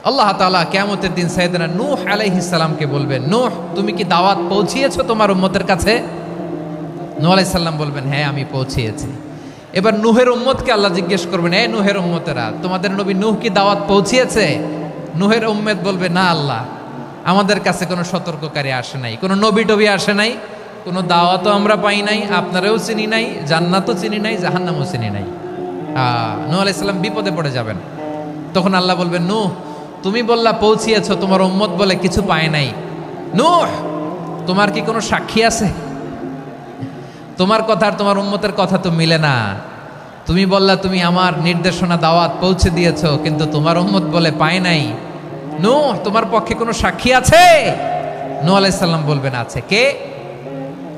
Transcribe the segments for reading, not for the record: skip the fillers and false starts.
আল্লাহ তাআলা কিয়ামতের দিন সাইয়েদনা নূহ আলাইহিস সালামকে বলবেন, নূহ তুমি কি দাওয়াত পৌঁছিয়েছো তোমার উম্মতের কাছে? নূহ আলাইহিস সালাম বলবেন, হ্যাঁ আমি পৌঁছিয়েছি। এবার নূহের উম্মতকে আল্লাহ জিজ্ঞেস করবেন, এই নূহের উম্মতেরা, তোমাদের নবী নূহ কি দাওয়াত পৌঁছিয়েছে? নূহের উম্মত বলবে, না আল্লাহ, আমাদের কাছে কোনো সতর্ককারী আসে নাই, কোনো নবী টবি আসে নাই, কোনো দাওয়াতও আমরা পাই নাই, আপনারাও চিনি নাই, জান্নাতও চিনি নাই, জাহান্নামও চিনি নাই। নূহ আলাইহিস সালাম বিপদে পড়ে যাবেন। তখন আল্লাহ বলবেন, নূহ তুমি বললা পৌঁছিয়েছো, তোমার উম্মত বলে কিছু পায় নাই। নূহ তোমার কি কোনো সাক্ষী আছে? তোমার কথা আর তোমার উম্মতের কথা তো মিলে না। তুমি বললা তুমি আমার নির্দেশনা দাওয়াত পৌঁছে দিয়েছো, কিন্তু তোমার উম্মত বলে পায় নাই। নূহ তোমার পক্ষে কোনো সাক্ষী আছে? নূহ আলাইহিস সালাম বলবেন, আছে। কে?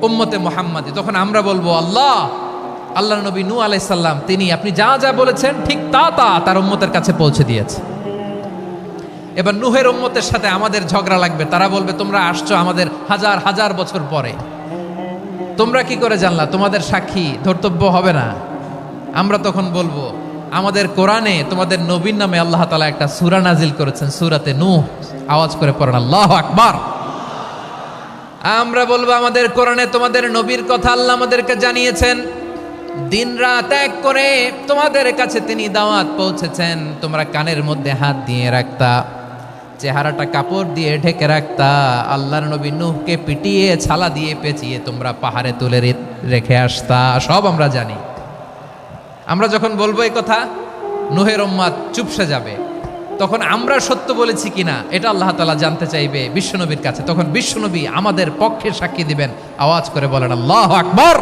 উম্মতে মুহাম্মাদি। তখন আমরা বলবো, আল্লাহ, আল্লাহর নবী নূহ আলাইহিস সালাম তিনি আপনি যা যা বলেছেন ঠিক তা তা তার উম্মতের কাছে পৌঁছে দিয়েছে। এবার নূহের উম্মতের সাথে আমাদের ঝগড়া লাগবে। তারা বলবে, তোমরা আসছো আমাদের হাজার হাজার বছর পরে, তোমরা কি করে জানলা? তোমাদের সাক্ষী ধর্তব্য হবে না। আমরা তখন বলবো, আমাদের কোরআনে তোমাদের নবীর নামে আল্লাহ তাআলা একটা সূরা নাজিল করেছেন, সূরাতে নূহ। আওয়াজ করে পড়েন আল্লাহু আকবার। আমরা বলবো, আমাদের কোরআনে তোমাদের নবীর কথা আল্লাহ আমাদেরকে জানিয়েছেন, দিন রাত এক করে তোমাদের কাছে তিনি দাওয়াত পৌঁছেছেন। তোমরা কানের মধ্যে হাত দিয়ে রাখতা, চেহারাটা কাপড় দিয়ে ঢেকে রাখতা, আল্লাহর নবী নূহকে পিটিয়ে ছালা দিয়ে পেঁচিয়ে তোমরা পাহাড়ে তুলে রেখে আসতা, সব আমরা জানি। আমরা যখন বলবো এই কথা, নূহের উম্মত চুপসে যাবে। তখন আমরা সত্য বলেছি কিনা এটা আল্লাহ তাআলা জানতে চাইবে বিশ্বনবীর কাছে। তখন বিশ্বনবী আমাদের পক্ষে সাক্ষী দিবেন। আওয়াজ করে বলেন আল্লাহু আকবার।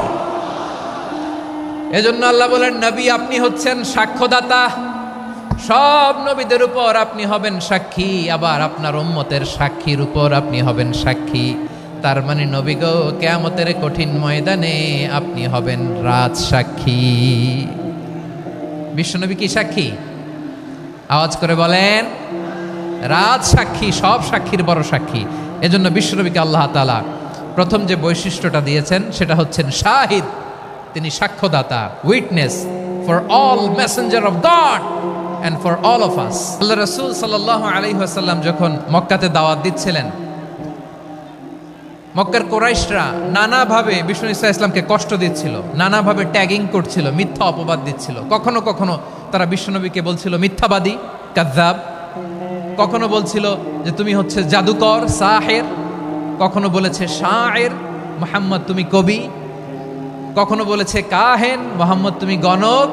এজন্য আল্লাহ বলেন, নবী আপনি হচ্ছেন সাক্ষ্যদাতা, সব নবীদের উপর আপনি হবেন সাক্ষী, আবার আপনার উম্মতের সাক্ষীর উপর আপনি হবেন সাক্ষী। তার মানে নবী গো, কিয়ামতের কঠিন ময়দানে আপনি হবেন রাজ সাক্ষী। বিশ্বনবী কি সাক্ষী? আওয়াজ করে বলেন, রাজ সাক্ষী, সব সাক্ষীর বড় সাক্ষী। এজন্য বিশ্বনবীকে আল্লাহ তাআলা প্রথম যে বৈশিষ্ট্যটা দিয়েছেন সেটা হচ্ছেন শাহিদ। তিনি সাক্ষ্যদাতা, witness for all messenger of God and for all of us. আল্লাহ রাসূল সাল্লাল্লাহু আলাইহি ওয়াসাল্লাম যখন মক্কাতে দাওয়াত দিচ্ছিলেন, মক্কার কুরাইশরা নানাভাবে বিষ্ণু ঈসা ইসলামকে কষ্ট দিচ্ছিল, নানাভাবে ট্যাগিং করছিল, মিথ্যা অপবাদ দিচ্ছিল। কখনো কখনো তারা বিশ্বনবীকে বলছিল মিথ্যাবাদী, কাযযাব। কখনো বলছিল যে তুমি হচ্ছে জাদুকর, সাহের। কখনো বলেছে শায়ের, মুহাম্মদ তুমি কবি। কখনো বলেছে কাহেন, মুহাম্মদ তুমি গণক।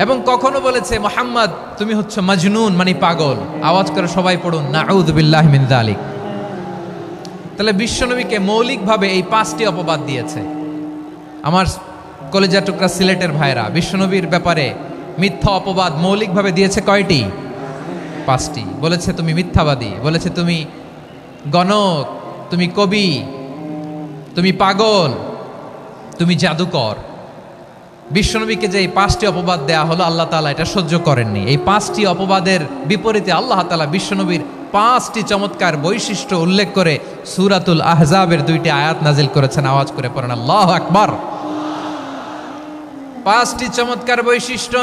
এবং কখনো বলেছে মুহাম্মদ তুমি হচ্ছে মাজনুন, মানে পাগল। আওয়াজ করে সবাই পড়ুন নাউযু বিল্লাহি মিন যালিক। তাহলে বিশ্বনবীকে মৌলিকভাবে এই 5টি অপবাদ দিয়েছে। আমার কলেজা টুকরা সিলেটের ভাইরা, বিশ্বনবীর ব্যাপারে মিথ্যা অপবাদ মৌলিকভাবে দিয়েছে কয়টি? 5টি। বলেছে তুমি মিথ্যাবাদী, বলেছে তুমি গণক, তুমি কবি, তুমি পাগল, তুমি জাদুকর। বিশ্বনবীকে যে এই 5টি অপবাদ দেয়া হলো, আল্লাহ তাআলা এটা সহ্য করেননি। এই 5টি অপবাদের বিপরীতে আল্লাহ তাআলা বিশ্বনবীর 5টি চমৎকার বৈশিষ্ট্য উল্লেখ করে সূরাতুল আহজাবের 2টি আয়াত নাজিল করেছেন। আওয়াজ করে পড়েন আল্লাহু আকবার। 5টি চমৎকার বৈশিষ্ট্য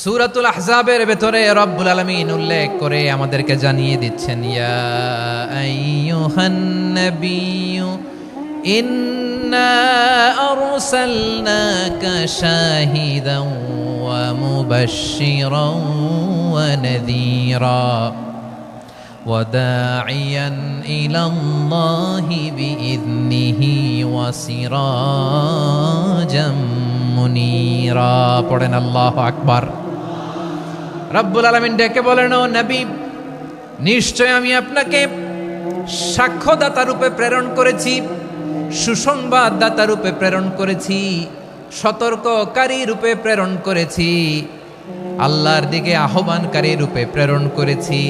সূরাতুল আহজাবের ভেতরে রব্বুল আলামিন উল্লেখ করে আমাদেরকে জানিয়ে দিচ্ছেন, ইয়া আইয়ুহান নাবিয়্যু ইন্না আরসালনাকা শাহিদান ওয়া মুবাশশিরান ওয়া নাযীরা ওয়া দাঈয়ান ইলাল্লাহি বিইذনিহি ওয়া সিরাজাম মুনীরা। পড়েন আল্লাহু আকবার। রব্বুল আলামিন ডেকে বলেন, ও নবী, নিশ্চয় আমি আপনাকে সাক্ষ্যদাতা রূপে প্রেরণ করেছি, সুসংবাদদাতা রূপে প্রেরণ করেছি, সতর্ককারী রূপে প্রেরণ করেছি, আল্লাহর দিকে আহ্বানকারী রূপে প্রেরণ করেছি,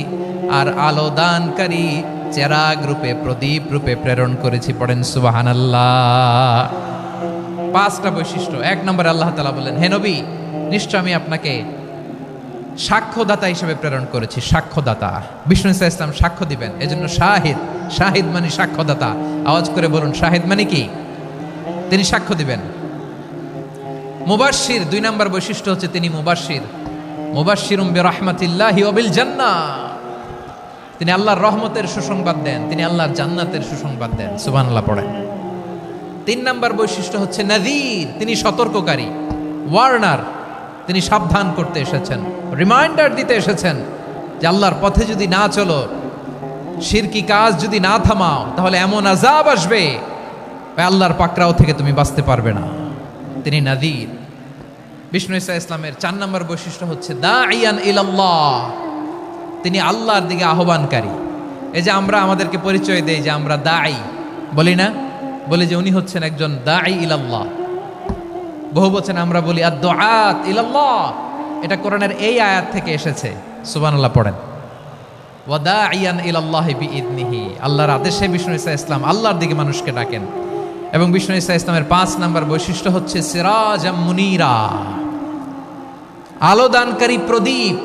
আর আলো দানকারী চেরাগ রূপে, প্রদীপ রূপে প্রেরণ করেছি। পড়েন সুবহানাল্লাহ। 5টা বৈশিষ্ট্য। 1 নম্বরে আল্লাহ তাআলা বলেন, হে নবী, নিশ্চয় আমি আপনাকে সাক্ষ্যদাতা হিসেবে প্রেরণ করেছি। সাক্ষ্যদাতা, বিষ্ণু ঈসা ইসলাম সাক্ষ্য দিবেন, এজন্য শাহিদ। শাহিদ মানে সাক্ষ্যদাতা। আওয়াজ করে বলুন, শাহিদ মানে কি? তিনি সাক্ষ্য দিবেন। মুবাশশির, 2 নম্বর বৈশিষ্ট্য হচ্ছে তিনি মুবাশশির। মুবাশশিরুম বিরহমাতিল্লাহি ওয়া বিল জান্নাহ, তিনি আল্লাহর রহমতের সুসংবাদ দেন, তিনি আল্লাহর জান্নাতের সুসংবাদ দেন। সুবহানাল্লাহ পড়েন। 3 নাম্বার বৈশিষ্ট্য হচ্ছে নাযীর, তিনি সতর্ককারী, ওয়ার্নার, তিনি সাবধান করতে এসেছেন, রিমাইন্ডার দিতে এসেছেন যে আল্লাহর পথে যদি না চলো, শিরকি কাজ যদি না থামাও, তাহলে এমন আযাব আসবে আল্লাহর পাকড়াও থেকে তুমি বাঁচতে পারবে না। তিনি নাযীর। বিষ্ণু ঈসা ইসলামের 4 নম্বর বৈশিষ্ট্য হচ্ছে দাঈয়ান ইলাল্লাহ, তিনি আল্লাহর দিকে আহ্বানকারী। এই যে আমরা আমাদেরকে পরিচয় দেই যে আমরা দাঈ, বলি না? বলি যে উনি হচ্ছেন একজন দাঈ ইলাল্লাহ। বহু বচনে আমরা বলি আদ-দুআত ইলাল্লাহ, এটা কোরআনের এই আয়াত থেকে এসেছে। সুবহানাল্লাহ পড়েন। ওয়া দাঈয়ান ইলাল্লাহি বিইذনিহি, আল্লাহর আদেশে বিষ্ণু ঈসা ইসলাম আল্লাহর দিকে মানুষকে ডাকেন। এবং বিষ্ণু ঈসা ইসলামের 5 নম্বর বৈশিষ্ট্য হচ্ছে সিরাজাম মুনীরা, আলোদানকারী প্রদীপ,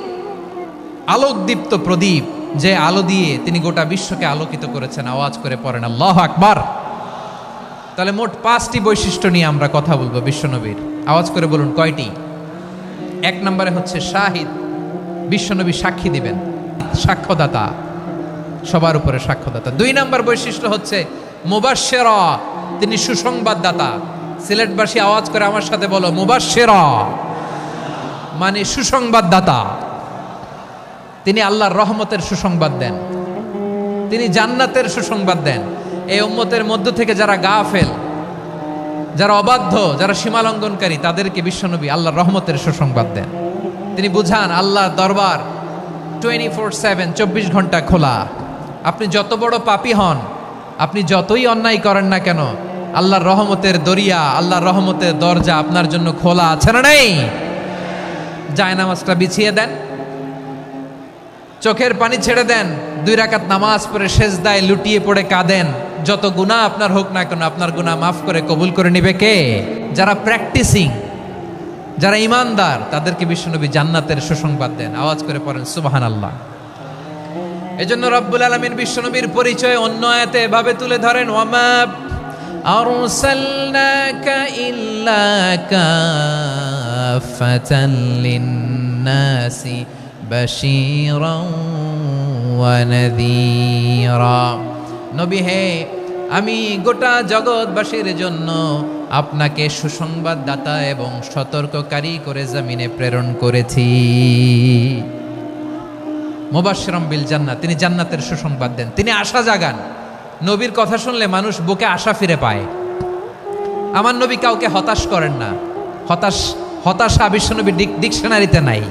আলোকদীপ্ত প্রদীপ, যে আলো দিয়ে তিনি গোটা বিশ্বকে আলোকিত করেছেন। আওয়াজ করে পড়েন আল্লাহু আকবার। তাহলে মোট 5টি বৈশিষ্ট্য নিয়ে আমরা কথা বলবো বিশ্বনবীর। আওয়াজ করে বলুন কয়টি? 1 নম্বরে হচ্ছে শাহিদ, বিশ্বনবী সাক্ষী দিবেন, সাক্ষ্যদাতা, সবার উপরে সাক্ষ্যদাতা। 2 নম্বর বৈশিষ্ট্য হচ্ছে মুবাশশিরা, তিনি সুসংবাদদাতা। সিলেটবাসী আওয়াজ করে আমার সাথে বলো মুবাশশিরা, মানে সুসংবাদদাতা। তিনি আল্লাহর রহমতের সুসংবাদ দেন, তিনি জান্নাতের সুসংবাদ দেন। এই উম্মতের মধ্য থেকে যারা গাফেল, যারা অবাধ্য, যারা সীমালঙ্ঘনকারী, তাদেরকে বিশ্বনবী আল্লাহর রহমতের সুসংবাদ দেন। তিনি বুঝান আল্লাহর দরবার 24/7, 24 ঘন্টা খোলা। আপনি যত বড় পাপী হন, আপনি যতই অন্যায় করেন না কেন, আল্লাহর রহমতের দরিয়া, আল্লাহর রহমতের দরজা আপনার জন্য খোলা আছে না নেই? জায়নামাজটা বিছিয়ে দেন, চোখের পানি ছেড়ে দেন, 2 রাকাত নামাজ পড়ে সেজদায় লুটিয়ে পড়ে কাঁদেন। যত গুনাহ আপনার হোক না কেন, আপনার গুনাহ মাফ করে কবুল করে নিবে কে? যারা প্র্যাকটিসিং, যারা ইমানদার, তাদেরকে বিশ্বনবী জান্নাতের সুসংবাদ দেন। আওয়াজ করে পড়েন সুবহানাল্লাহ। এজন্য রব্বুল আলামিন বিশ্বনবীর পরিচয় অন্য আয়াতে এভাবে তুলে ধরেন, ওয়ামা আরসালনাকা ইল্লা কাফাতান লিন-নাসি বাশীরান ওয়া নাযীরা। নবী হে, আমি গোটা জগৎবাসীর জন্য আপনাকে সুসংবাদদাতা এবং সতর্ককারী করে জমিনে প্রেরণ করেছি। মুবাশশিরাম বিল জান্নাহ, তিনি জান্নাতের সুসংবাদ দেন, তিনি আশা জাগান। নবীর কথা শুনলে মানুষ বুকে আশা ফিরে পায়। আমার নবী কাউকে হতাশ করেন না। হতাশা বিশ্বনবীর ডিকশনারিতে নাই।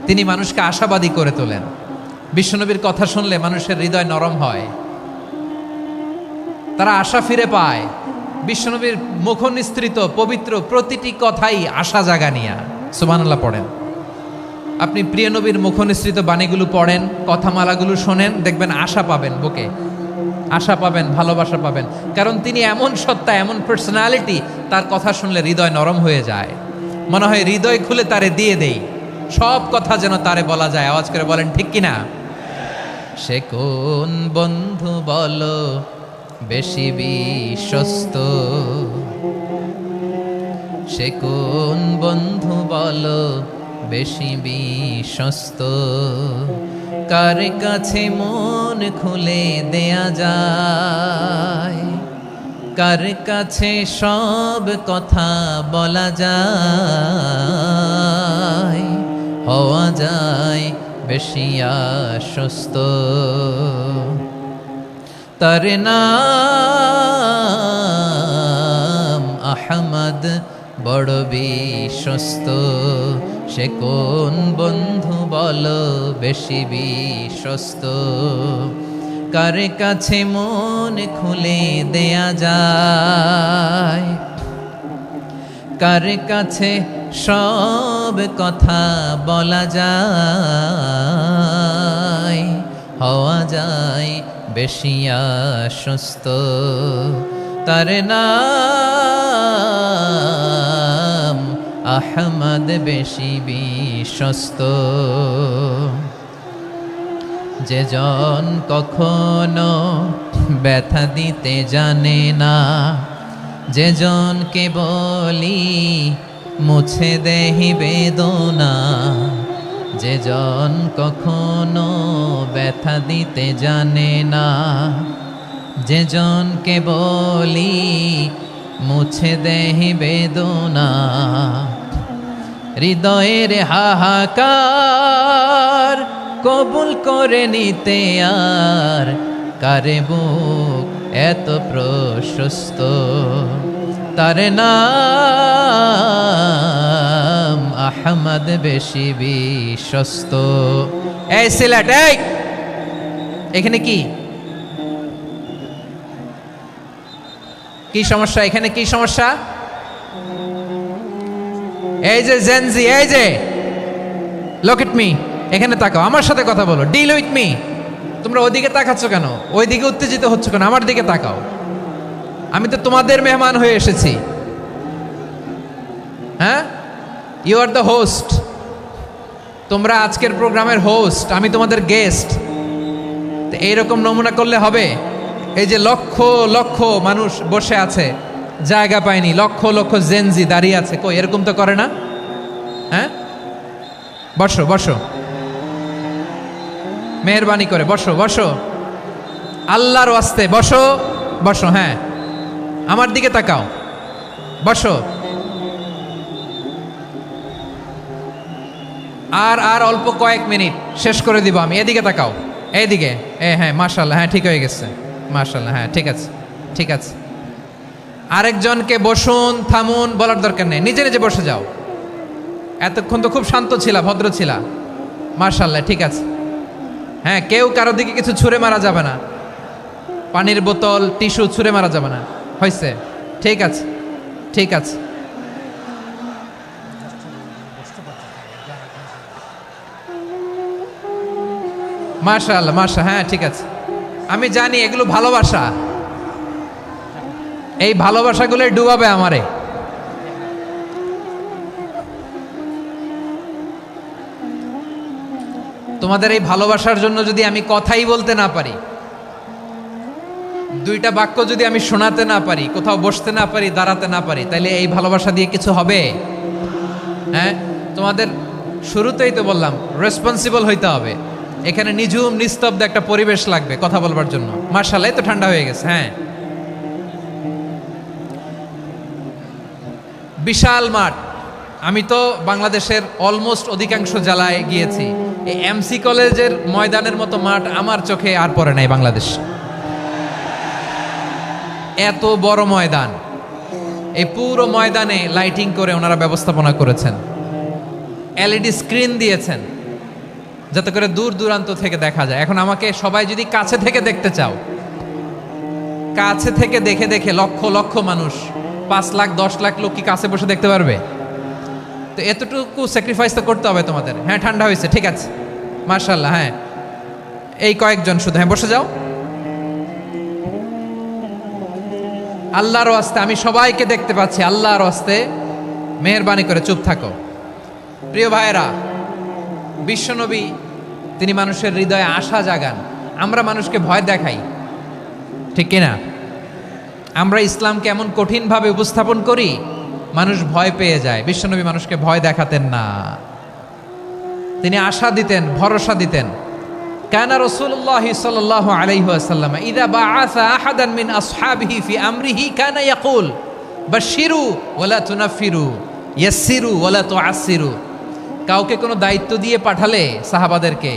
তিনি মানুষকে আশাবাদী করে তোলেন। বিশ্বনবীর কথা শুনলে মানুষের হৃদয় নরম হয়, তারা আশা ফিরে পায়। বিশ্বনবীর মুখ নিঃসৃত পবিত্র প্রতিটি কথাই আশা জাগানিয়া। সুবহানাল্লাহ পড়েন। আপনি প্রিয় নবীর মুখ নিঃসৃত বাণীগুলো পড়েন, কথামালাগুলো শোনেন, দেখবেন আশা পাবেন, বুকে আশা পাবেন, ভালোবাসা পাবেন। কারণ তিনি এমন সত্তা, এমন পার্সোনালিটি, তার কথা শুনলে হৃদয় নরম হয়ে যায়। মনে হয় হৃদয় খুলে তারে দিয়ে দেই, সব কথা যেন তারে বলা যায়। আওয়াজ করে বলেন ঠিক কিনা? সে কোন বন্ধু বলো বেশি বিশ্বস্ত, সে কোন বন্ধু বলো বেশি বিশ্বস্ত, কার কাছে মন খুলে দেয়া যায়, কার কাছে সব কথা বলা যায়, হওয়া যায় বেশি আশ্বস্ত। তার নাম আহমদ, বড় বিশ্বস্ত। সে কোন বন্ধু বলো বেশি বিশ্বস্ত, কার কাছে মন খুলে দেয়া যায়, কার কাছে সব কথা বলা যায়, হওয়া যায় বেশি আশ্বস্ত। তার নাম আহমদ, বেশি বিশ্বস্ত। যে জন কখনো ব্যথা দিতে জানে না, যে জনকে বলি মুছে দেহি বেদনা, যে জন কখনো ব্যথা দিতে জানে না, যে জনকে বলি মুছে দেহি বেদনা, হৃদয়ের হাহাকার কবুল করে নিতে আর কারে বুক এত প্রশস্ত, তার নাম আহমদ বেশি বিশ্বস্ত। এই সিলেট, এই এখানে কি কি সমস্যা? এখানে কি সমস্যা? এই যে জেনজি, এই যে লুক এট মি, এখানে তাকাও, আমার সাথে কথা বলো, ডিল উইথ মি। তোমরা ওইদিকে তাকাচ্ছ কেন? ওইদিকে উত্তেজিত হচ্ছ কেন? আমার দিকে তাকাও, আমি তো তোমাদের মেহমান হয়ে এসেছি। হ্যাঁ, ইউ আর দ্য হোস্ট, তোমরা আজকের প্রোগ্রামের হোস্ট, আমি তোমাদের গেস্ট। তো এইরকম নমুনা করলে হবে? এই যে লক্ষ লক্ষ মানুষ বসে আছে, জায়গা পায়নি, লক্ষ লক্ষ জেনজি দাঁড়িয়ে আছে, কই এরকম তো করে না? হ্যাঁ, বসো বসো, মেহরবানি করে বসো বসো, আল্লাহর ওয়াস্তে বসো বসো। হ্যাঁ, আমার দিকে তাকাও, বসো। আর আর অল্প কয়েক মিনিট, শেষ করে দিব আমি। এদিকে তাকাও, এইদিকে। হ্যাঁ, মাশাআল্লাহ, হ্যাঁ ঠিক হয়ে গেছে, মাশাআল্লাহ, হ্যাঁ ঠিক আছে ঠিক আছে। আরেকজনকে বসুন থামুন বলার দরকার নেই, নিজে নিজে বসে যাও। এতক্ষণ তো খুব শান্ত ছিলা, ভদ্র ছিলা, মাশাআল্লাহ, ঠিক আছে। হ্যাঁ, কেউ কারো দিকে কিছু ছুঁড়ে মারা যাবে না, পানির বোতল টিস্যু ছুঁড়ে মারা যাবে না, হয়েছে? ঠিক আছে ঠিক আছে। মাশাআল্লাহ মাশাআল্লাহ, হ্যাঁ ঠিক আছে। আমি জানি এগুলো ভালোবাসা, এই ভালোবাসাগুলোই ডুবাবে আমারে। তোমাদের এই ভালোবাসার জন্য যদি আমি কথাই বলতে না পারি, দুইটা বাক্য যদি আমি শোনাতে না পারি, কোথাও বসতে না পারি, দাঁড়াতে না পারি, তাহলে এই ভালোবাসা দিয়ে কিছু হবে? হ্যাঁ, তোমাদের শুরুতেই তো বললাম রেসপন্সিবল হইতে হবে। এখানে নিঝুম নিস্তব্ধ একটা পরিবেশ লাগবে কথা বলবার জন্য। মাশাআল্লাহ, তো ঠান্ডা হয়ে গেছে। হ্যাঁ, বিশাল মাঠ। আমি তো বাংলাদেশের অলমোস্ট অধিকাংশ জেলায় গিয়েছি, এই এমসি কলেজের ময়দানের মতো মাঠ আমার চোখে আর পড়ে নাই বাংলাদেশ। এত বড় ময়দান, এই পুরো ময়দানে লাইটিং করে ওনারা ব্যবস্থাপনা করেছেন, এলইডি স্ক্রিন দিয়েছেন যাতে করে দূর দূরান্ত থেকে দেখা যায়। এখন আমাকে সবাই যদি কাছে থেকে দেখতে চাও, কাছে থেকে দেখে দেখে লক্ষ লক্ষ মানুষ, 5 লাখ 10 লাখ লোক কি কাছে বসে দেখতে পারবে? তো এতটুকু স্যাক্রিফাইস তো করতে হবে তোমাদের। হ্যাঁ, ঠান্ডা হয়েছে, ঠিক আছে, মাশাআল্লাহ। হ্যাঁ, এই কয়েকজন শুধু, হ্যাঁ বসে যাও। আল্লাহর ওয়াস্তে আমি সবাইকে দেখতে পাচ্ছি, আল্লাহর ওয়াস্তে মেহেরবানি করে চুপ থাকো। প্রিয় ভাইয়েরা, বিশ্বনবী তিনি মানুষের হৃদয়ে আশা জাগান। আমরা মানুষকে ভয় দেখাই, ঠিক কিনা? আমরা ইসলামকে এমন কঠিনভাবে উপস্থাপন করি, মানুষ ভয় পেয়ে যায়। বিশ্বনবী মানুষকে ভয় দেখাতেন না, তিনি আশা দিতেন, ভরসা দিতেন। কানা রাসূলুল্লাহ সাল্লাল্লাহু আলাইহি ওয়াসাল্লাম ইযা বাআসা আহাদান মিন আসহাবিহি ফি আমরিহি কানা ইয়াকুল বাশশিরু ওয়ালা তুনাফিরু ইয়াসসিরু ওয়ালা তুআসসিরু। কাউকে কোনো দায়িত্ব দিয়ে পাঠালে সাহাবাদেরকে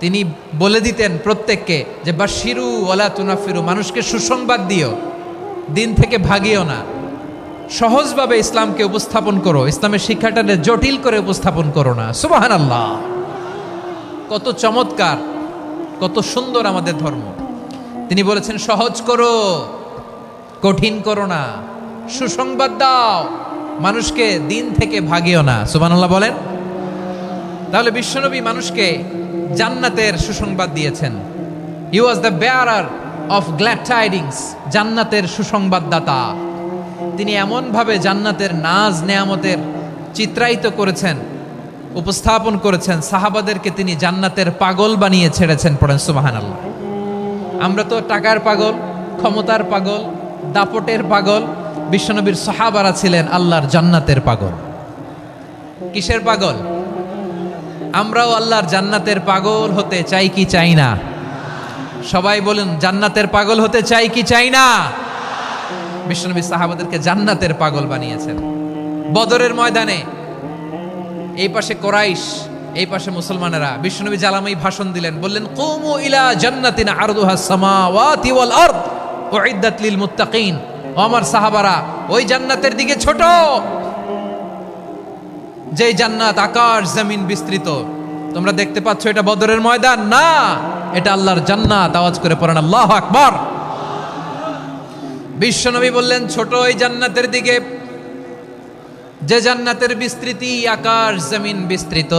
তিনি বলে দিতেন প্রত্যেককে যে বাশশিরু ওয়ালা তুনাফিরু, মানুষকে সুসংবাদ দিও, দিন থেকে ভাগিও না, সহজভাবে ইসলামকে উপস্থাপন করো, ইসলামের শিক্ষাটাকে জটিল করে উপস্থাপন করো না। সুবহানাল্লাহ, কত চমৎকার, কত সুন্দর আমাদের ধর্ম। তিনি বলেছেন সহজ করো, কঠিন করো না, সুসংবাদ দাও, মানুষকে দিন থেকে ভাগিও না। সুবহানাল্লাহ বলেন। তাহলে বিশ্বনবী মানুষকে জান্নাতের সুসংবাদ দিয়েছেন। He was the bearer of glad tidings, জান্নাতের সুসংবাদদাতা। তিনি এমনভাবে জান্নাতের নাজ নেয়ামতের চিত্রায়িত করেছেন, উপস্থাপন করেছেন, সাহাবাদেরকে তিনি জান্নাতের পাগল বানিয়ে ছেড়েছেন। পড়েন সুবহানাল্লাহ। আমরা তো টাকার পাগল, ক্ষমতার পাগল, দাপটের পাগল। বিশ্বনবীর সাহাবারা ছিলেন আল্লাহর জান্নাতের পাগল। কিসের পাগল? আমরাও আল্লাহর জান্নাতের পাগল হতে চাই কি চাই না? সবাই বলুন, জান্নাতের পাগল হতে চাই কি চাই না? বিশ্বনবী সাহাবাদেরকে জান্নাতের পাগল বানিয়েছেন। বদরের ময়দানে এই পাশে কোরাইশ, এই পাশে মুসলমানেরা, বিশ্বনবী জালামাই ভাষণ দিলেন, বললেন কুমু ইলা জান্নাতিন আরদুহাস সামাওয়াতি ওয়াল আরদ উইদ্দাত লিল মুত্তাকিন। ও আমার সাহাবারা, ওই জান্নাতের দিকে ছোট, যে জান্নাত আকাশ জমিন বিস্তৃত। তোমরা দেখতে পাচ্ছ এটা বদরের ময়দান না, এটা আল্লাহর জান্নাত। আওয়াজ করে পড়েন আল্লাহু আকবার। বিশ্বনবী বললেন ছোট ওই জান্নাতের দিকে, যে জান্নাতের বিস্তৃতি আকাশ জমিন বিস্তৃত।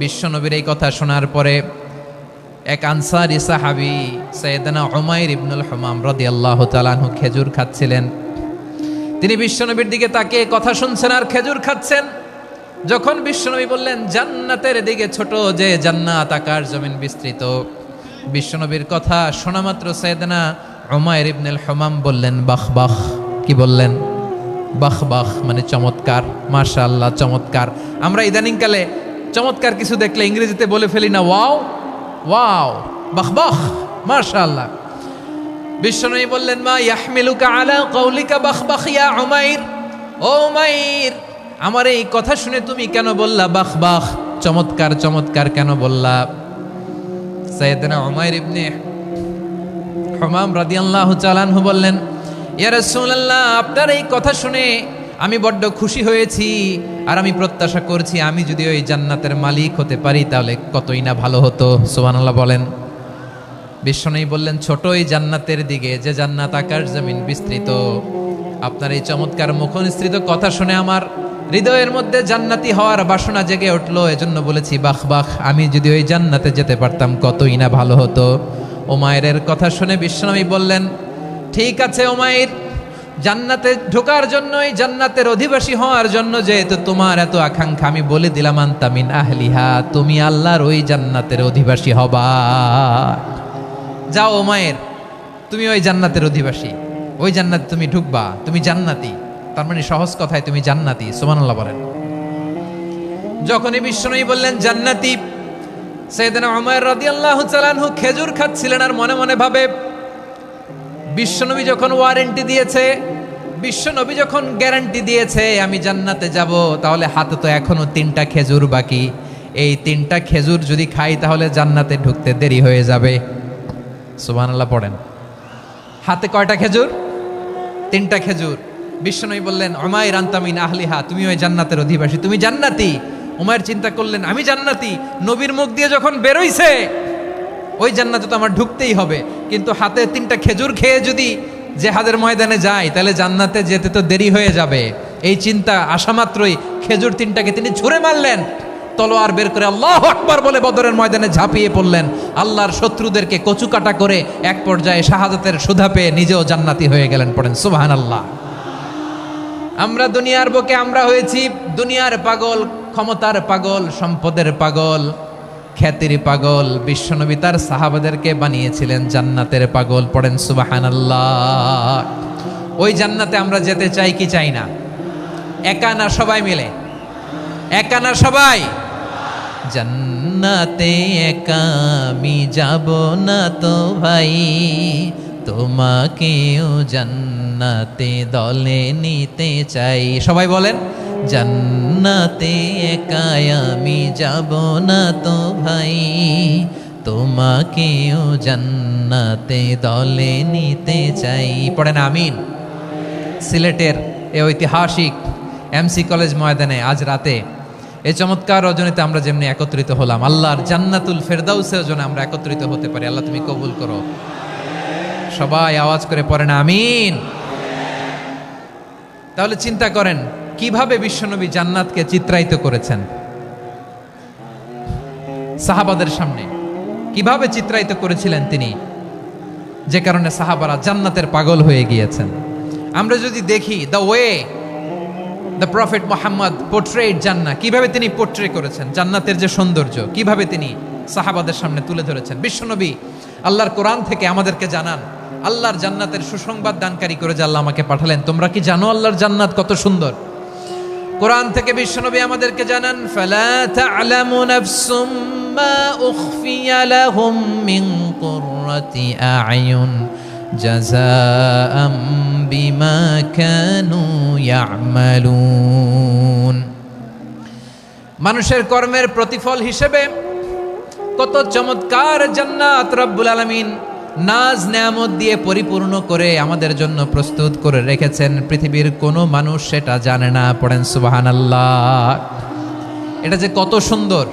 বিশ্বনবীর এই কথা শোনার পরে এক আনসারী সাহাবী সাইয়েদনা উমাইর ইবনুল হুমাম রাদিয়াল্লাহু তাআলা আনহু খেজুর খাচ্ছিলেন। তিনি বিশ্বনবীর দিকে তাকিয়ে কথা শুনছেন আর খেজুর খাচ্ছেন। যখন বিশ্বনবী বললেন জান্নাতের দিকে ছোট, যে জান্নাত আকাশ জমিন বিস্তৃত, বিশ্বনবীর কথা শোনা মাত্র সাইয়েদনা উমাইর ইবনুল হুমাম বললেন বাহ বাহ। কি বললেন? বাহ বাহ মানে চমৎকার, মাশাআল্লাহ চমৎকার। আমরা ইদানিংকালে চমৎকার কিছু দেখলে ইংরেজিতে বলে ফেলি না ওয়াও ওয়াও, বাহ বাহ, মাশাআল্লাহ। বিশ্বনবী বললেন মা ইয়াহমিলুকা আলা কওলিকা বাহ বাহ ইয়া উমাইর। ও উমাইর, আমার এই কথা শুনে তুমি কেন বললা বাহ বাহ, চমৎকার চমৎকার কেন বললা? সাইয়েদনা উমাইর ইবনে হুমাম রাদিয়াল্লাহু তাআলা আনহু বললেন ইয়া রাসূলুল্লাহ, আপনার এই কথা শুনে আমি বড্ড খুশি হয়েছি, আর আমি প্রত্যাশা করছি আমি যদি ওই জান্নাতের মালিক হতে পারি তাহলে কতই না ভালো হতো। সুবহানাল্লাহ বলেন। বিশ্বনবী বললেন ছোট এই জান্নাতের দিকে, যে জান্নাত আকাশ জমিন বিস্তৃত। আপনার এই চমৎকার মুখনিসৃত কথা শুনে আমার হৃদয়ের মধ্যে জান্নাতি হওয়ার বাসনা জেগে উঠলো, এজন্য বলেছি বাহ বাহ, আমি যদি ওই জান্নাতে যেতে পারতাম কতই না ভালো হতো। উমাইরের কথা শুনে বিশ্বনবী বললেন ঠিক আছে উমাইর, জান্নাতে ঢোকার জন্য, এই জান্নাতের অধিবাসী হওয়ার জন্য যেহেতু তোমার এত আকাঙ্ক্ষা, আমি বলে দিলাম আনতা মিন আহলিহা, তুমি আল্লাহর ওই জান্নাতের অধিবাসী হবা। যাও উমাইর, তুমি ওই জান্নাতের অধিবাসী, ওই জান্নাতে তুমি ঢুকবা, তুমি জান্নাতি। তার মানে সহজ কথায় তুমি জান্নাতি। সুবহানাল্লাহ বলেন। যখনই বিশ্বনবী বললেন জান্নাতি, সাইয়েদনা উমাইর রাদিয়াল্লাহু তাআলা আনহু খেজুর খাচ্ছিলেন আর মনে মনে ভাবে বিশ্বনবী যখন ওয়ারেন্টি দিয়েছে, বিশ্বনবী যখন গ্যারান্টি দিয়েছে আমি জান্নাতে যাব, তাহলে হাতে তো এখনো 3টা খেজুর বাকি। এই 3টা খেজুর যদি খাই তাহলে জান্নাতে ঢুকতে দেরি হয়ে যাবে। সুবহানাল্লাহ পড়েন। হাতে কয়টা খেজুর? 3টা খেজুর। বিশ্বনবী বললেন উমাইর আনতা মিন আহলিহা, তুমি ওই জান্নাতের অধিবাসী, তুমি জান্নাতি। উমাইর চিন্তা করলেন আমি জান্নাতি, নবীর মুখ দিয়ে যখন বেরোইছে ওই জান্নাতে তো আমার ঢুকতেই হবে, কিন্তু হাতে 3টা খেজুর খেয়ে যদি জেহাদের ময়দানে যাই তাহলে জান্নাতে যেতে তো দেরি হয়ে যাবে। এই চিন্তা আসা মাত্রই খেজুর 3টাকে তিনি ছুঁড়ে মারলেন, তলোয়ার বের করে আল্লাহু আকবার বলে বদরের ময়দানে ঝাঁপিয়ে পড়লেন। আল্লাহর শত্রুদেরকে কচুকাটা করে এক পর্যায়ে শাহাদাতের সুধা পেয়ে নিজেও জান্নাতি হয়ে গেলেন। পড়েন সুবহানাল্লাহ। আমরা দুনিয়ার বুকে আমরা হয়েছি দুনিয়ার পাগল, ক্ষমতার পাগল, সম্পদের পাগল, খ্যাতির পাগল। বিশ্বনবী তার সাহাবাদেরকে বানিয়েছিলেন জান্নাতের পাগল। পড়েন সুবহানাল্লাহ। ওই জান্নাতে আমরা যেতে চাই কি চাই না? একা না সবাই মিলে? একা না সবাই? জান্নাতে একা আমি যাব না তো ভাই, তোমাকেও জান্নাতে দলে নিতে চাই। সবাই বলেন জান্নাতে একা আমি যাব না তো ভাই, তোমাকেও জান্নাতে দলে নিতে চাই। পড়েন আমিন। সিলেটের এই ঐতিহাসিক এমসি কলেজ ময়দানে আজ রাতে এই চমৎকার রজনীতে আমরা যেমনি একত্রিত হলাম, আল্লাহর জান্নাতুল ফেরদাউসের জন্য আমরা একত্রিত হতে পারি। আল্লাহ তুমি কবুল করো। সবাই আওয়াজ করে পড়েন আমিন। তাহলে চিন্তা করেন কিভাবে বিশ্বনবী জান্নাতকে চিত্রায়িত করেছেন সাহাবাদের সামনে, কিভাবে চিত্রায়িত করেছিলেন তিনি, যে কারণে সাহাবারা জান্নাতের পাগল হয়ে গিয়েছেন। আমরা যদি দেখি the way the prophet Muhammad portrait জান্নাত, কিভাবে তিনি পোর্ট্রে করেছেন জান্নাতের যে সৌন্দর্য, কিভাবে তিনি সাহাবাদের সামনে তুলে ধরেছেন। বিশ্বনবী আল্লাহর কোরআন থেকে আমাদেরকে জানান আল্লাহর জান্নাতের সুসংবাদ দানকারী করে যে আল্লাহ আমাকে পাঠালেন। তোমরা কি জানো আল্লাহর জান্নাত কত সুন্দর? কোরআন থেকে বিশ্বনবী আমাদেরকে জানান, ফালা তা'লামু নাফসুম মা উখফিয়া লাহুম মিন কুররাতি আ'য়ুন জাযাআম বিমা কানু ইয়া'মালুন। মানুষের কর্মের প্রতিফল হিসেবে কত চমৎকার জান্নাত রব্বুল আলামিন নাজ নেয়ামত দিয়ে পরিপূর্ণ করে আমাদের জন্য প্রস্তুত করে রেখেছেন। পৃথিবীর কোনো মানুষ সেটা জানে না। পড়েন সুবহানাল্লাহ। এটা যে কত সুন্দর,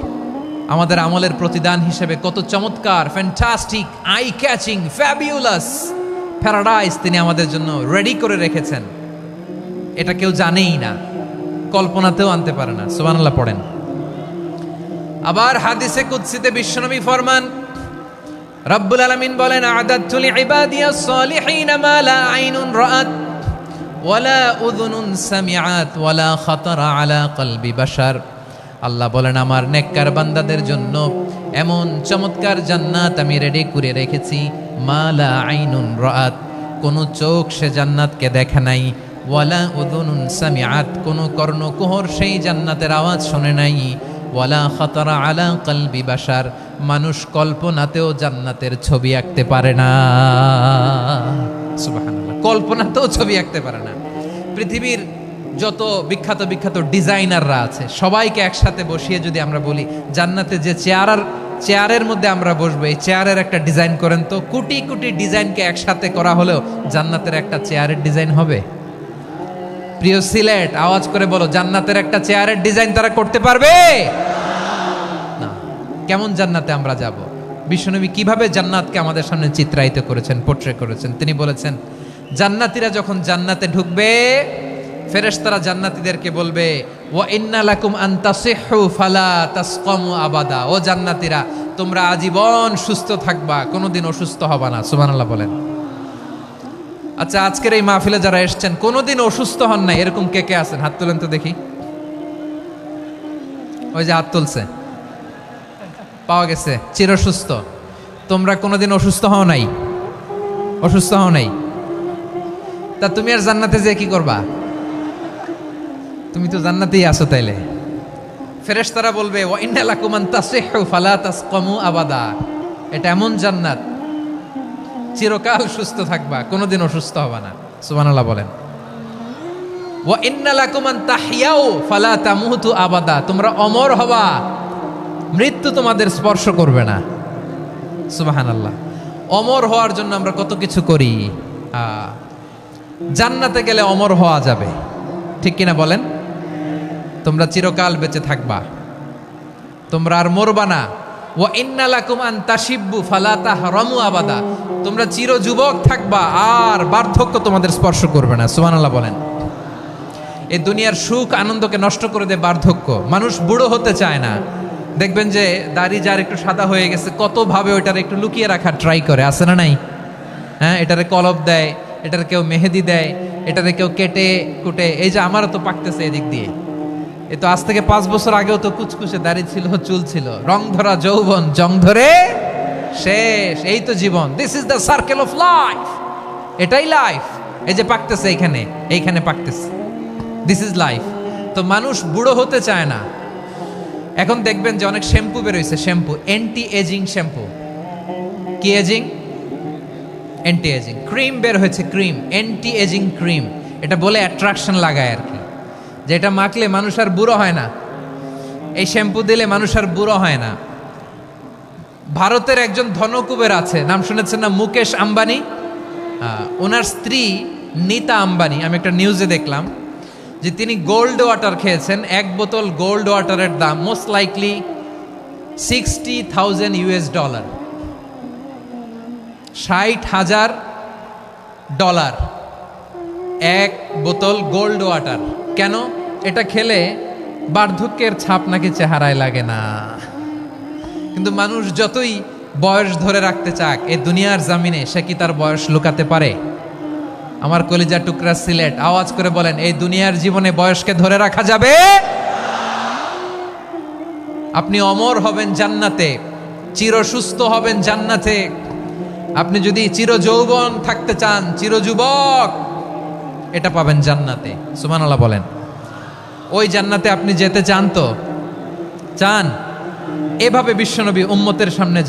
আমাদের আমলের প্রতিদান হিসেবে কত চমৎকার, fantastic, eye catching, fabulous paradise তিনি আমাদের জন্য রেডি করে রেখেছেন। এটা কেউ জানেই না, কল্পনাতেও আনতে পারে না। সুবহানাল্লাহ পড়েন। আবার হাদিসে কুদসিতে বিশ্বনবী ফরমান, রব্বুল আলামিন বলেন, আ'দাদতু লিইবাদিয়াস সালিহিন মা লা আইনুন রাআত ওয়ালা উযুনুন সামিআত ওয়ালা খাতারা আলা কলবি বাশার। আল্লাহ বলেন, আমার নেককার বান্দাদের জন্য এমন চমৎকার জান্নাত আমি রেডি করে রেখেছি, মা লা আইনুন রাআত, কোন চোখ সে জান্নাতকে দেখে নাই, ওয়ালা উযুনুন সামিআত, কোন কর্ণকুহর সেই জান্নাতের আওয়াজ শোনে নাই, ওয়ালা খাতারা আলা কলবি বাশার, মানুষ কল্পনাতেও জান্নাতের ছবি আঁকতে পারে না। সুবহানাল্লাহ, কল্পনাতেও ছবি আঁকতে পারে না। পৃথিবীর যত বিখ্যাত বিখ্যাত ডিজাইনাররা আছে সবাইকে একসাথে বসিয়ে যদি আমরা বলি জান্নাতে যে চেয়ারের মধ্যে আমরা বসবো, এই চেয়ারের একটা ডিজাইন করেন তো, কোটি কোটি ডিজাইনকে একসাথে করা হলেও জান্নাতের একটা চেয়ারের ডিজাইন হবে? প্রিয় সিলেট, আওয়াজ করে বলো, জান্নাতের একটা চেয়ারের ডিজাইন তারা করতে পারবে না। কেমন জান্নাতে আমরা যাব? বিশ্বনবী কিভাবে জান্নাতকে আমাদের সামনে চিত্রায়িত করেছেন, পোট্রে করেছেন। তিনি বলেছেন, জান্নাতীরা যখন জান্নাতে ঢুকবে, ফেরেশতারা জান্নাতীদেরকে বলবে, ওয়া ইন্না লাকুম আন তাসিহু ফালা তাসকামু আবাদা। ও জান্নাতীরা, তোমরা আজীবন সুস্থ থাকবা, কোনোদিন অসুস্থ হবা না। সুবহানাল্লাহ বলেন। আচ্ছা, আজকের এই মাহফিলে যারা এসেছেন কোনোদিন অসুস্থ হন নাই, এরকম কে কে আছেন? হাত তুলেন তো দেখি। ওই যে হাত তুলছে, পাওয়া গেছে, চিরসুস্থ। তোমরা কোনোদিন অসুস্থ হও নাই? অসুস্থ হও নাই? তা তুমি আর জান্নাতে যে কি করবা? তুমি তো জান্নাতেই আছো। তাইলে ফেরেশতারা বলবে, ওয়া ইন্না লাকুম আন তাসিহু ফালা তাসকামু আবাদা। এটা এমন জান্নাত, চিরকাল সুস্থ থাকবা, কোনোদিন অসুস্থ হবা না। সুবহানাল্লাহ বলেন। ওয়া ইন্না লাকুম আন তাহইয়াউ ফালা তামুতু আবাদা। তোমরা অমর হবা, মৃত্যু তোমাদের স্পর্শ করবে না। সুবহানাল্লাহ। অমর হওয়ার জন্য আমরা কত কিছু করি। জান্নাতে গেলে অমর হওয়া যাবে, ঠিক কিনা বলেন? তোমরা চিরকাল বেঁচে থাকবা, তোমরা আর মরবা না। ওয়া ইন্না লাকুম আন তাশিব্বু ফালা তাহরামু আবাদা। তোমরা চির যুবক থাকবা, আর বার্ধক্য তোমাদের স্পর্শ করবে না। সুবহানাল্লাহ বলেন। এই দুনিয়ার সুখ আনন্দকে নষ্ট করে দেয় বার্ধক্য। মানুষ বুড়ো হতে চায় না। দেখবেন যে দাড়ি যার একটু সাদা হয়ে গেছে, কত ভাবে ওইটার একটু লুকিয়ে রাখার ট্রাই করে, আছে না নাই? হ্যাঁ, এটারে কলব দেয়, এটার কেউ মেহেদি দেয়, এটারে কেউ কেটে কুটে। এই যে আমারও তো পাকতেছে এদিক দিয়ে, এ তো আজ থেকে 5 বছর আগেও তো কুচকুচে দাড়ি ছিল, চুল ছিল, রং ধরা যৌবন, জং ধরে শেষ। এই তো জীবন। This is the circle of life. এটাই লাইফ। এই যে পাকতেছে এইখানে, এইখানে পাকতেছে, দিস ইজ লাইফ। তো মানুষ বুড়ো হতে চায় না। এখন দেখবেন যে অনেক শ্যাম্পু বেরোইছে, শ্যাম্পু, অ্যান্টি এজিং শ্যাম্পু। কি এজিং? Anti ageing. ক্রিম বের হয়েছে, ক্রিম, অ্যান্টি এজিং ক্রিম। এটা বলে অ্যাট্রাকশন লাগায় আর কি, যে এটা মাখলে মানুষ আর বুড়ো হয় না, এই শ্যাম্পু দিলে মানুষ আর বুড়ো হয় না। ভারতের একজন ধনকুবের আছে, নাম শুনেছেন না? মুকেশ আম্বানি। ওনার স্ত্রী নীতা আম্বানি, আমি একটা নিউজে দেখলাম যে তিনি গোল্ড ওয়াটার খেয়েছেন। 1 বোতল গোল্ড ওয়াটারের দাম মোস্ট লাইকলি $60,000, $60,000 1 বোতল গোল্ড ওয়াটার। কেন? এটা খেলে বার্ধক্যের ছাপ নাকি চেহারায় লাগে না। কিন্তু মানুষ যতই বয়স ধরে রাখতে চাক এই দুনিয়ার জামিনে, সে কি তার বয়স লুকাতে পারে? আমার কলিজা টুকরা সিলেট, আওয়াজ করে বলেন, এই দুনিয়ার জীবনে বয়সকে ধরে রাখা যাবে? আপনি অমর হবেন জান্নাতে, চির সুস্থ হবেন জান্নাতে। আপনি যদি চির যৌবন থাকতে চান, চির যুবক, এটা পাবেন জান্নাতে। সুবহানাল্লাহ বলেন। ওই জান্নাতে আপনি যেতে চান তো? চান? এভাবে বিশ্বনবী উম্মতের সামনে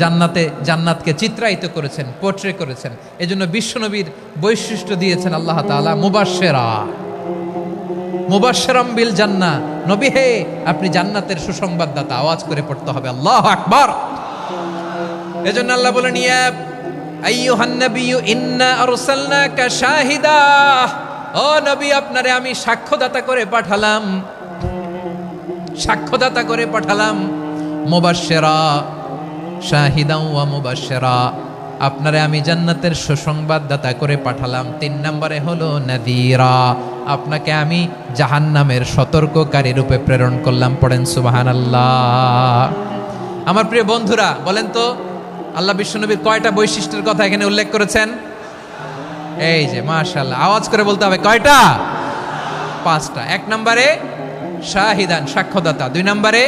জান্নাতকে চিত্রায়িত করেছেন, পোর্ট্রে করেছেন। এজন্য বিশ্বনবীর বৈশিষ্ট্য দিয়েছেন আল্লাহ তাআলা মুবাশশিরাম বিল জান্নাহ। নবী হে, আপনি জান্নাতের সুসংবাদদাতা। আওয়াজ করে পড়তে হবে আল্লাহু আকবার। এজন্য আল্লাহ বলেন, ইয়া আইয়ুহান নাবিয়্যু ইন্না আরসালনাকা শাহিদা। ও নবী, আপনারে আমি সাক্ষ্যদাতা করে পাঠালাম, সাক্ষ্যদাতা করে পাঠালাম। মুবাশশিরা, শাহিদাও ওয়া মুবাশশিরা, আপনারে আমি জান্নাতের সুসংবাদদাতা করে পাঠালাম। 3 নম্বরে হলো নাযীরা, আপনাকে আমি জাহান্নামের সতর্ককারী রূপে প্রেরণ করলাম। পড়েন সুবহানাল্লাহ। আমার প্রিয় বন্ধুরা, বলেন তো আল্লাহ বিশ্বনবীর কয়টা বৈশিষ্ট্যের কথা এখানে উল্লেখ করেছেন? এই যে মাশাআল্লাহ, আওয়াজ করে বলতে হবে কয়টা? 5টা। 1 নম্বরে শাহিদান, সাক্ষ্যদাতা। 2 নম্বরে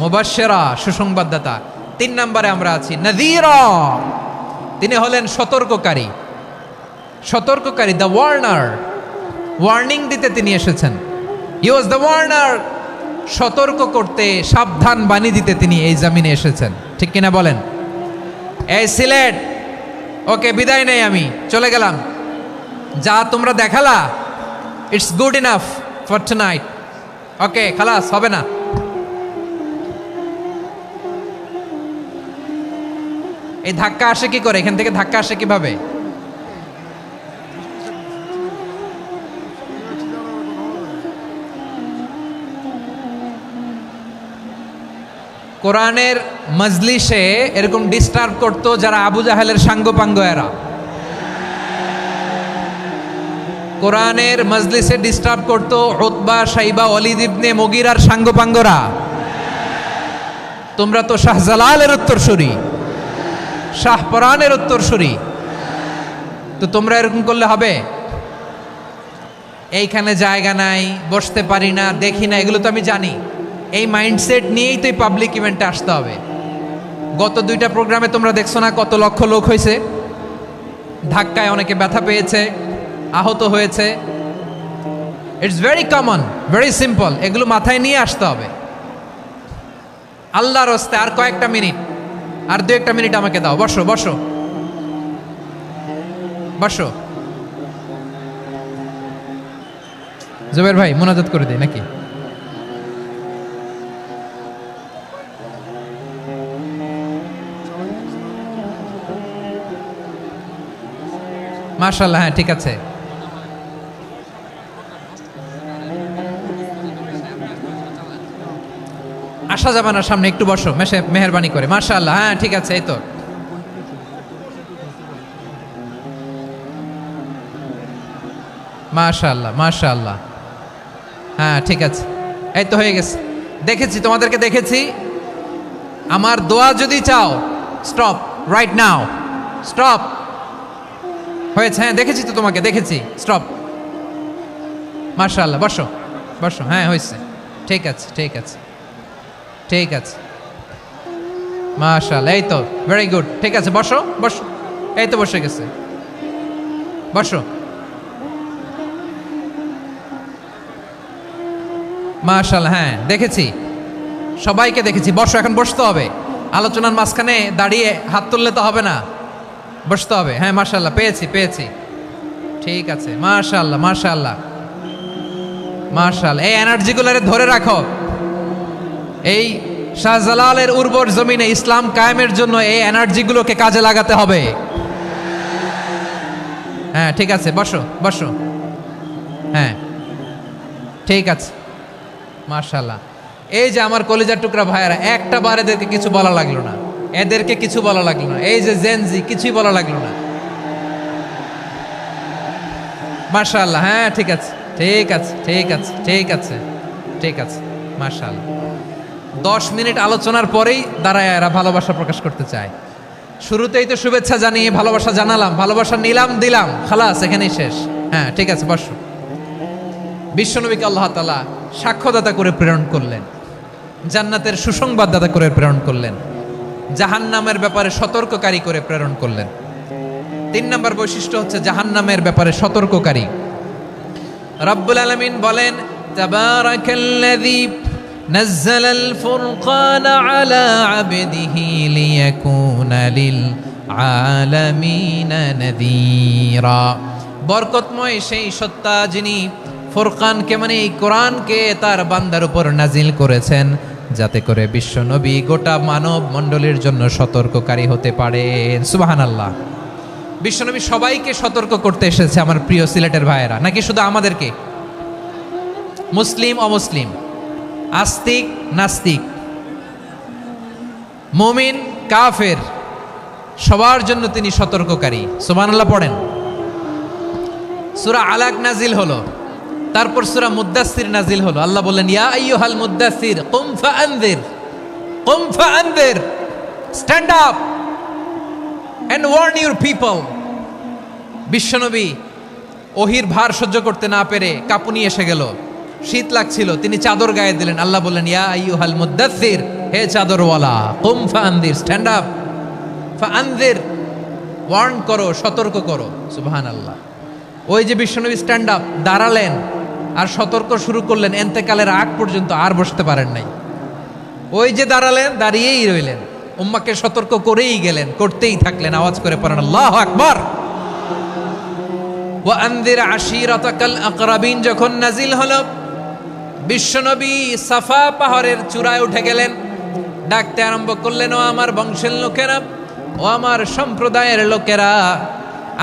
মুবাশশিরা, সুসংবাদদাতা। 3 নম্বরে আমরা আছি নাযীরা, তিনি হলেন সতর্ককারী। সতর্ককারী, দ্য ওয়ার্নার, ওয়ার্নিং দিতে তিনি এসেছেন। হি ওয়াজ দ্য ওয়ার্নার, সতর্ক করতে, সাবধান বাণী দিতে তিনি এই জমিনে এসেছেন। ঠিক কিনা বলেন? এই সিলেট, ওকে বিদায় নেই, আমি চলে গেলাম। যা তোমরা দেখালা, it's good enough for tonight. Okay, খালাস, হবে না। এই ধাক্কা আসে কি করে? এখান থেকে ধাক্কা আসে কিভাবে? কোরআনের মজলিসে এরকম ডিস্টার্ব করতো যারা আবু জাহেলের সাঙ্গপাঙ্গ এরা। কোরআনের মজলিসে ডিস্টার্ব করতো উতবা, শাইবা, ওয়ালিদ ইবনে মুগীরার সাঙ্গপাঙ্গরা। তোমরা তো শাহজালালের উত্তরসূরি, শাহপরানের উত্তরসূরি, তো তোমরা এরকম করলে হবে? এইখানে জায়গা নাই, বসতে পারি না, দেখি না, এগুলো তো আমি জানি। এই মাইন্ডসেট নিয়েই তো এই পাবলিক ইভেন্টে আসতে হবে। গত 2টা প্রোগ্রামে তোমরা দেখছো না কত লক্ষ লোক হয়েছে? ধাক্কায় অনেকে ব্যথা পেয়েছে, আহত হয়েছে। It's very common, very simple. এগুলো মাথায় নিয়ে আসতে হবে। আল্লাহর রাস্তে আর কয়েকটা মিনিট, আর 2-1টা মিনিট আমাকে দাও। বসো বসো বসো। জুবের ভাই, মোনাজাত করে দিই নাকি? মাশাআল্লাহ, হ্যাঁ ঠিক আছে। আসা যাবে না সামনে, একটু বসো মেহেরবানি করে। মাশাআল্লাহ, হ্যাঁ ঠিক আছে। এই তো মাশাআল্লাহ, মাশাআল্লাহ, হ্যাঁ ঠিক আছে। এই তো হয়ে গেছে। দেখেছি, তোমাদেরকে দেখেছি। আমার দোয়া যদি চাও, স্টপ রাইট নাও, স্টপ। হয়েছে? হ্যাঁ দেখেছি তো, তোমাকে দেখেছি। স্টপ। মাশাআল্লাহ, বসো বসো। হ্যাঁ হয়েছে, ঠিক আছে ঠিক আছে ঠিক আছে। মাশাআল্লাহ, এই তো ভেরি গুড। ঠিক আছে, বসো বসো। এই তো বসে গেছে, বসো। মাশাআল্লাহ, হ্যাঁ দেখেছি, সবাইকে দেখেছি। বসো, এখন বসতে হবে। আলোচনার মাঝখানে দাঁড়িয়ে হাত তুললে তো হবে না, বসতে হবে। হ্যাঁ মাশাআল্লাহ, পেয়েছি পেয়েছি। ঠিক আছে, মাশাআল্লাহ মাশাআল্লাহ মাশাআল্লাহ। এই এনার্জিগুলোরে ধরে রাখো। এই শাহজালালের উর্বর জমিনে ইসলাম কায়েমের জন্য এই এনার্জিগুলোকে কাজে লাগাতে হবে। হ্যাঁ ঠিক আছে, বসো বসো। হ্যাঁ ঠিক আছে, মাশাআল্লাহ। এই যে আমার কলিজার টুকরা ভাইয়েরা, একটা বার এদেরকে কিছু বলা লাগলো না, এদেরকে কিছু বলা লাগলো না। এই যে জেনজি, কিছুই বলা লাগলো না। মাশাআল্লাহ, হ্যাঁ ঠিক আছে ঠিক আছে ঠিক আছে ঠিক আছে ঠিক আছে। মাশাআল্লাহ। 10 মিনিট আলোচনার পরেই দাঁড়ায় এরা ভালোবাসা প্রকাশ করতে চায়। শুরুতেই তো শুভেচ্ছা জানিয়ে ভালোবাসা জানালাম, ভালোবাসা নিলাম, দিলাম, খালাস, এখানেই শেষ। হ্যাঁ ঠিক আছে, বসো। বিশ্বনবীকে আল্লাহ তাআলা সাক্ষ্যদাতা করে প্রেরণ করলেন, জান্নাতের সুসংবাদদাতা করে প্রেরণ করলেন, জাহান্নামের ব্যাপারে সতর্ককারী করে প্রেরণ করলেন। 3 নম্বর বৈশিষ্ট্য হচ্ছে জাহান্নামের ব্যাপারে সতর্ককারী। রব্বুল আলামিন বলেন, তাবারাকাল্লাযী নাযালাল ফুরকানা আলা আবদিহি লিয়াকুনা লিল আলামিনা নাযীরা। বরকতময় সেই সত্তা যিনি ফুরকানকে মানে এই কোরআনকে তার বান্দার উপর নাজিল করেছেন, যাতে করে বিশ্ব নবী গোটা মানব মণ্ডলীর জন্য সতর্ককারী হতে পারেন। সুবহানাল্লাহ। বিশ্বনবী সবাইকে সতর্ক করতে এসেছে আমার প্রিয় সিলেটের ভাইয়েরা, নাকি শুধু আমাদেরকে? মুসলিম অমুসলিম, আস্তিক নাস্তিক, মুমিন কাফের, সবার জন্য তিনি সতর্ককারী। সুবহানাল্লাহ পড়েন। সূরা আলাক নাজিল হলো, তারপর সূরা মুদ্দাসসির নাজিল হলো। আল্লাহ বললেন, ইয়া আইয়ুহাল মুদ্দাসসির কুম ফাআনযির, stand up and warn your people. বিশ্বনবী ওহির ভার সহ্য করতে না পেরে কাঁপুনি এসে গেল, শীত লাগছিল, তিনি চাদর গায়ে দিলেন। আল্লাহ বললেন, ইয়া আইয়ুহাল মুদ্দাসসির, হে চাদরওয়ালা, কুম ফাআনযির, স্ট্যান্ড আপ, ফাআনযির, ওয়ার্ন করো, সতর্ক করো। সুবহানাল্লাহ। ওই যে বিশ্বনবী স্ট্যান্ড আপ, দাঁড়ালেন আর সতর্ক শুরু করলেন, এন্তেকালের আগ পর্যন্ত আর বসতে পারেন নাই। ওই যে দাঁড়ালেন, দাঁড়িয়েই রইলেন, উম্মাকে সতর্ক করেই গেলেন, করতেই থাকলেন। আওয়াজ করে পড়েন আল্লাহু আকবার। ওয়া আনযির আশীরাতাকাল আকরাবিন যখন নাজিল হলো, বিশ্বনবী সাফা পাহাড়ের চূড়ায় উঠে গেলেন, ডাকতে আরম্ভ করলেন, ও আমার বংশের লোকেরা, ও আমার সম্প্রদায়ের লোকেরা,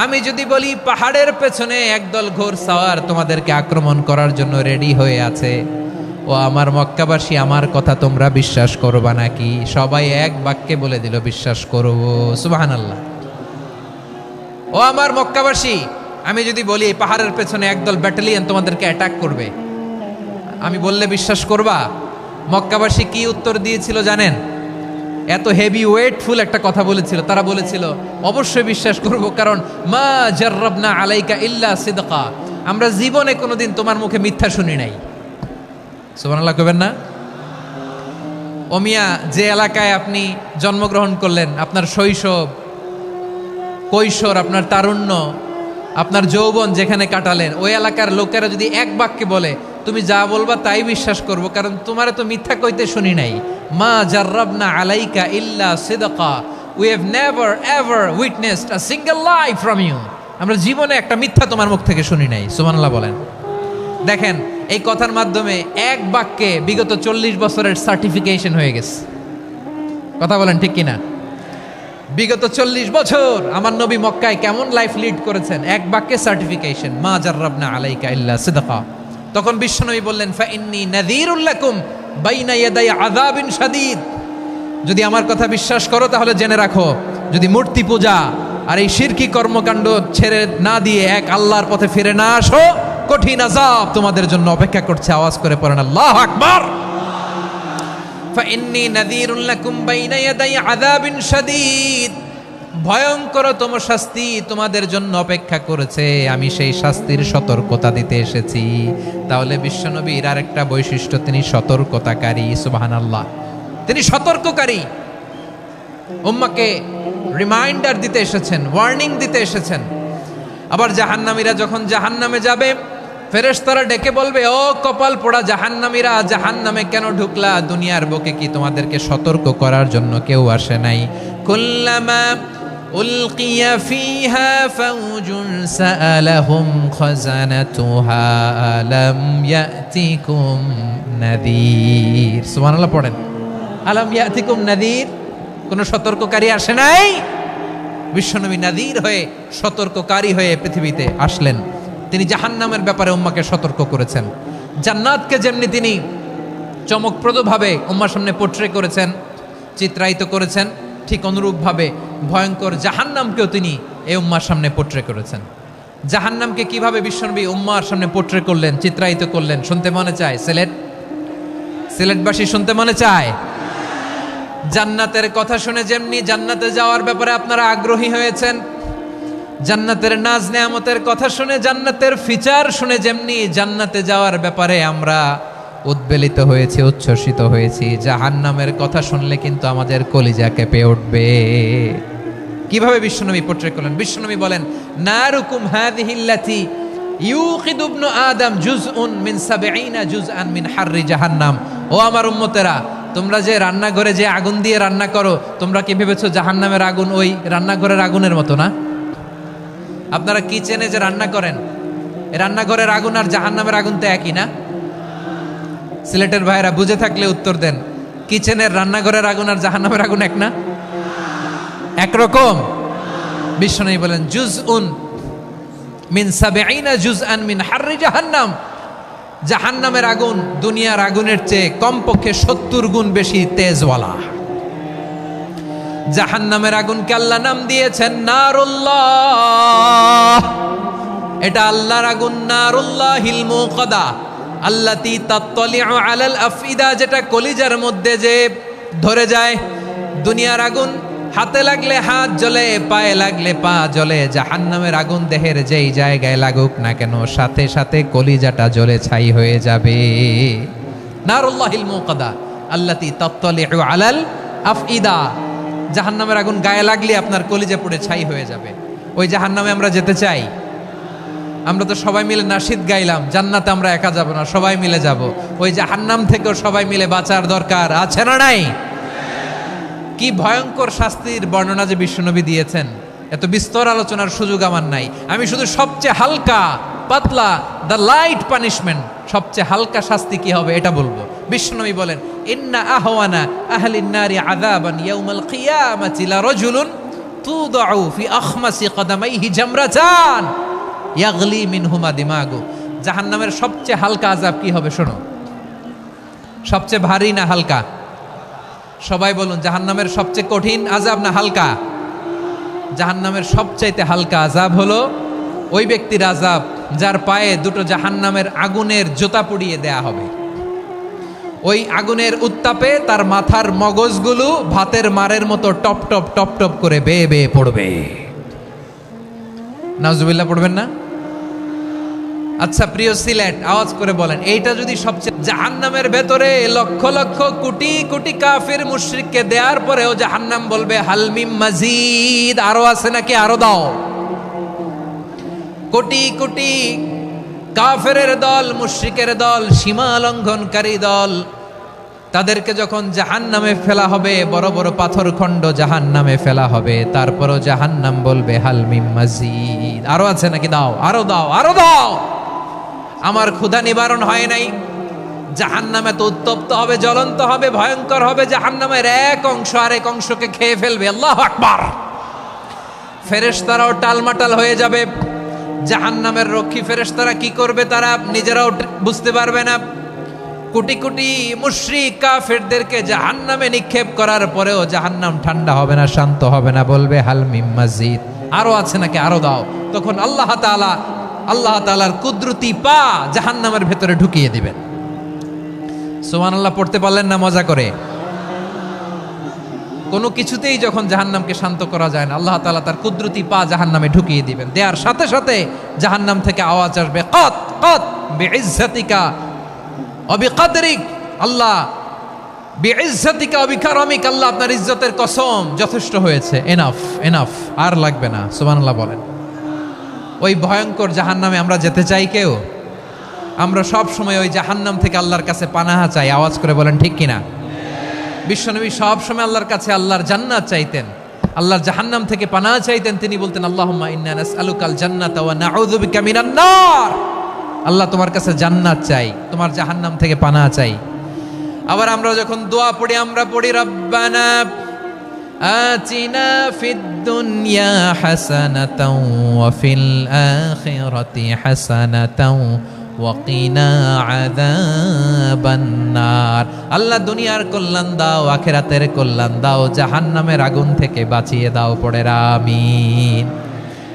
আমি যদি বলি পাহাড়ের পেছনে একদল ঘোড়সাওয়ার তোমাদেরকে আক্রমণ করার জন্য রেডি হয়ে আছে, ও আমার মক্কাবাসী, আমার কথা তোমরা বিশ্বাস করবা নাকি? সবাই এক বাক্যে বলে দিল, বিশ্বাস করব। সুবহানাল্লাহ। ও আমার মক্কাবাসী, আমি যদি বলি এই পাহাড়ের পেছনে একদল ব্যাটালিয়ন তোমাদেরকে অ্যাটাক করবে, আমি বললে বিশ্বাস করবা? মক্কাবাসী কি উত্তর দিয়েছিল জানেন? এত হেভি ওয়েটফুল একটা কথা বলেছিল। তারা বলেছিল, অবশ্যই বিশ্বাস করব, কারণ মা জাররাবনা আলাইকা ইল্লা সিদকা, আমরা জীবনে কোনোদিন তোমার মুখে মিথ্যা শুনি নাই। সুবহানাল্লাহ কইবেন না? ও মিয়া, যে এলাকায় আপনি জন্মগ্রহণ করলেন, আপনার শৈশব, কৈশোর, আপনার তারুণ্য, আপনার যৌবন যেখানে কাটালেন, ওই এলাকার লোকেরা যদি এক বাক্যে বলে তুমি যা বলবা তাই বিশ্বাস করব, কারণ তোমারে তো মিথ্যা কইতে শুনি নাই। মা জাররাবনা আলাইকা ইল্লা সিদকা, we have never ever witnessed a single lie from you, আমরা জীবনে একটা মিথ্যা তোমার মুখ থেকে শুনি নাই। সুবহানাল্লাহ বলেন। দেখেন, এই কথার মাধ্যমে এক বাক্যে বিগত 40 বছরের সার্টিফিকেশন হয়ে গেছে। কথা বলেন ঠিক কিনা? বিগত 40 বছর আমার নবী মক্কায় কেমন লাইফ লিড করেছেন, এক বাক্যে সার্টিফিকেশন, মা জাররাবনা আলাইকা ইল্লা সিদকা। তখন বিশ্বনবী বললেন, ফা ইন্নী নাযীরুল লাকুম বাইনা ইয়াদাই আযাবিন শাদীদ, যদি আমার কথা বিশ্বাস করো তাহলে জেনে রাখো, যদি মূর্তি পূজা আর এই শিরকি কর্মকাণ্ড ছেড়ে না দিয়ে এক আল্লাহর পথে ফিরে না আসো, কঠিন আযাব তোমাদের জন্য অপেক্ষা করছে। আওয়াজ করে পড়েন আল্লাহু আকবার। ফাইন্নী নাযীরুল লাকুম বাইনা ইয়াদাই আযাবিন শাদীদ, ভয়ঙ্করতম শাস্তি তোমাদের জন্য অপেক্ষা করেছে, আমি সেই শাস্তির সতর্কতা দিতে এসেছি। তাহলে বিশ্বনবীর আরেকটা বৈশিষ্ট্য, তিনি সতর্কতাকারী। সুবহানাল্লাহ। তিনি সতর্ককারী, উম্মাকে রিমাইন্ডার দিতে এসেছেন, ওয়ার্নিং দিতে এসেছেন। আবার জাহান্নামীরা যখন জাহান্নামে যাবে, ফেরেশতারা ডেকে বলবে, ও কপাল পোড়া জাহান্নামীরা, জাহান্নামে কেন ঢুকলা? দুনিয়ার বুকে কি তোমাদেরকে সতর্ক করার জন্য কেউ আসে নাই? কুল্লামা উলকিয়া ফিহা ফাউজুন সাআলাহুম খাযানাতুহা আলাম ইয়াতিকুম নাযীর। সুবহানাল্লাহ পড়েন। আলাম ইয়াতিকুম নাযীর, কোন সতর্ককারী আসে নাই? বিশ্বনবী নাযীর হয়ে, সতর্ককারী হয়ে পৃথিবীতে আসলেন। তিনি জাহান্নামের ব্যাপারে উম্মাকে সতর্ক করেছেন। জান্নাতকে যেমনি তিনি চমকপ্রদভাবে উম্মার সামনে পোট্রে করেছেন, চিত্রায়িত করেছেন, ঠিক অনুরূপভাবে ভয়ঙ্কর জাহান্নামকেও তিনি এই উম্মার সামনে পোট্রে করেছেন। জাহান্নামকে কিভাবে বিশ্বনবী উম্মার সামনে পোট্রে করলেন, চিত্রায়িত করলেন, শুনতে মনে চায়? সিলেটবাসী শুনতে মনে চায়? জান্নাতের কথা শুনে যেমনি জান্নাতে যাওয়ার ব্যাপারে আপনারা আগ্রহী হয়েছেন, জান্নাতের নাজ নেয়ামতের কথা শুনে, জান্নাতের ফিচার শুনে যেমনি জান্নাতে যাওয়ার ব্যাপারে আমরা উদ্বেলিত হয়েছি, উচ্ছ্বসিত হয়েছি, জাহান্নামের কথা শুনলে কিন্তু আমাদের কলিজা কেঁপে উঠবে। কিভাবে বিশ্বনবী পোট্রে করলেন? বিশ্বনবী বলেন, নারুকুম হাযিহিল্লাতী ইউকিদু ইবনু আদম জুজউন মিন 70 জুজআন মিন হাররি জাহান্নাম। ও আমার উম্মতেরা, তোমরা যে রান্নাঘরে যে আগুন দিয়ে রান্না করো, তোমরা কি ভেবেছো জাহান্নামের আগুন ওই রান্নাঘরের আগুনের মতো না? আপনারা কিচেনে যে রান্না করেন, রান্নাঘরের আগুন আর জাহান্নামের আগুন তো একই না? সিলেটের ভাইরা বুঝে থাকলে উত্তর দেন। কিচেনের রান্নাঘরের আগুন আর জাহান্নামের আগুন এক না? একরকম? বিশ্বনবী বলেন জুজউন মিন 70 জুজআন মিন হাররি জাহান্নাম। জাহান্নামের আগুন দুনিয়ার আগুনের চেয়ে কমপক্ষে 70 গুণ বেশি তেজওয়ালা। জাহান্নামের আগুনকে আল্লাহ নাম দিয়েছেন নারুল্লাহ। এটা আল্লাহর আগুন, নারুল্লাহিল মুকাদা আল্লাতী তাত্তালিউ আলাল আফইদা, যেটা কলিজার মধ্যে যে ধরে যায়। দুনিয়ার আগুন হাতে লাগলে হাত জ্বলে, পায়ে লাগলে পা জ্বলে। জাহান্নামের আগুন দেহের যেই জায়গায় লাগুক না কেন, সাথে সাথে কলিজাটা জ্বলে ছাই হয়ে যাবে। নারুল্লাহিল মুকাদা আল্লাতী তাত্তালিউ আলাল আফইদা। জাহান্নামের আগুন গায়ে লাগলে আপনার কলিজা পুড়ে ছাই হয়ে যাবে। ওই জাহান্নামে আমরা যেতে চাই? আমরা তো সবাই মিলে নাশিদ গাইলাম, জান্নাতে আমরা একা যাব না, সবাই মিলে যাব। ওই জাহান্নাম থেকেও সবাই মিলে বাঁচার দরকার আছে না নাই? কি ভয়ঙ্কর শাস্তির বর্ণনা যে বিশ্বনবী দিয়েছেন, এত বিস্তর আলোচনার সুযোগ আমার নাই। আমি শুধু সবচেয়ে হালকা পাতলা, দ্য লাইট পানিশমেন্ট, সবচেয়ে হালকা শাস্তি কি হবে এটা বলবো। বিশ্বনবী বলেন ইন্না আহওয়ানা আহলিন নারি আযাবান ইয়াউমাল কিয়ামাতি লা রাজুলুন তুদাউ ফি আখমাসি কদামাইহি জামরাতান ইয়াগলি মিনহুমা দিমাগু। জাহান্নামের সবচেয়ে হালকা আযাব কি হবে শোনো। সবচেয়ে ভারী না হালকা? সবাই বলুন, জাহান্নামের সবচেয়ে কঠিন আযাব না হালকা? জাহান্নামের সবচাইতে হালকা আযাব হলো ওই ব্যক্তির আযাব যার পায়ে দুটো জাহান্নামের আগুনের জুতা পুড়িয়ে দেয়া হবে। ওই আগুনের উত্তাপে তার মাথার মগজগুলো ভাতের মারের মতো টপ টপ টপ টপ করে বেয়ে বেয়ে পড়বে। নাউজুবিল্লাহ পড়বেন না? আচ্ছা প্রিয় সিলেট, আওয়াজ করে বলেন, এইটা যদি সবচেয়ে জাহান্নামের ভেতরে লক্ষ লক্ষ কোটি কোটি কাফির মুশরিককে দেওয়ার পরেও জাহান্নাম বলবে হালমিম মাজিদ, আরো আছে নাকি, আরো দাও। কোটি কোটি কাফেরের দল, মুশরিকের দল, সীমা লঙ্ঘনকারী দল, তাদেরকে যখন জাহান্নামে ফেলা হবে, বড় বড় পাথরখণ্ড জাহান্নামে ফেলা হবে, তারপরও জাহান্নাম বলবে হালমিম মাজিদ, আরো আছে নাকি, দাও, আরো দাও, আরো দাও। আমার ক্ষুধা নিবারণ হয় নাই। জাহান্নামে তো উত্তপ্ত হবে, জ্বলন্ত হবে, ভয়ঙ্কর হবে। জাহান্নামের এক অংশ আরেক অংশকে খেয়ে ফেলবে। আল্লাহু আকবার। ফেরেশতারাও টালমাটাল হয়ে যাবে। জাহান্নামের রক্ষী ফেরেশতারা কি করবে তারা নিজেরাও বুঝতে পারবে না। কোটি কোটি মুশরিক কাফেরদেরকে জাহান্নামে নিক্ষেপ করার পরেও জাহান্নাম ঠান্ডা হবে না, শান্ত হবে না, বলবে হাল মিম মাজিদ, আরো আছে নাকি, আরো দাও। তখন আল্লাহ তাআলার কুদরতি পা জাহান্নামের ভেতরে ঢুকিয়ে দিবেন। সুবহানাল্লাহ পড়তে পারলেন না মজা করে? কোনো কিছুতেই যখন জাহান্নামকে শান্ত করা যায় না, আল্লাহ তাআলা তার কুদরতি পা জাহান্নামে ঢুকিয়ে দিবেন। দেয়ার সাথে সাথে জাহান্নাম থেকে আওয়াজ আসবে, কত কত বিইজ্জাতিকা ওয়া বিকদরিক, আল্লাহ বিইজ্জাতিকা ওয়া বিকারামিক, আল্লাহ আপনার ইজ্জতের কসম, যথেষ্ট হয়েছে, এনাফ এনাফ, আর লাগবে না। সুবহানাল্লাহ বলেন। ওই ভয়ঙ্কর জাহান্নামে আমরা যেতে চাই কেউ? আমরা সব সময় ওই জাহান্নাম থেকে আল্লাহর কাছে পানাহা চাই। আওয়াজ করে বলেন ঠিক কিনা? বিশ্বনবী সব সময় আল্লাহর কাছে আল্লাহর জান্নাত চাইতেন, আল্লাহর জাহান্নাম থেকে পানাহা চাইতেন। তিনি বলতেন আল্লাহুম্মা ইন্না নাসআলুকাল জান্নাতা ওয়া নাউযু বিকা মিনান নার। আল্লাহ তোমার কাছে জান্নাত চাই, তোমার জাহান্নাম থেকে পানাহা চাই। আবার আমরা যখন দোয়া পড়ি, আমরা পড়ি রব্বানা আতিনা ফিদ দুনিয়া হাসানাতাও ওয়া ফিল আখিরাতি হাসানাতাও ওয়া কিনা আযাবান নার। আল্লাহ দুনিয়ার কল্যাণ দাও, আখিরাতের কল্যাণ দাও, জাহান্নামের আগুন থেকে বাঁচিয়ে দাও, পড়ে আমিন।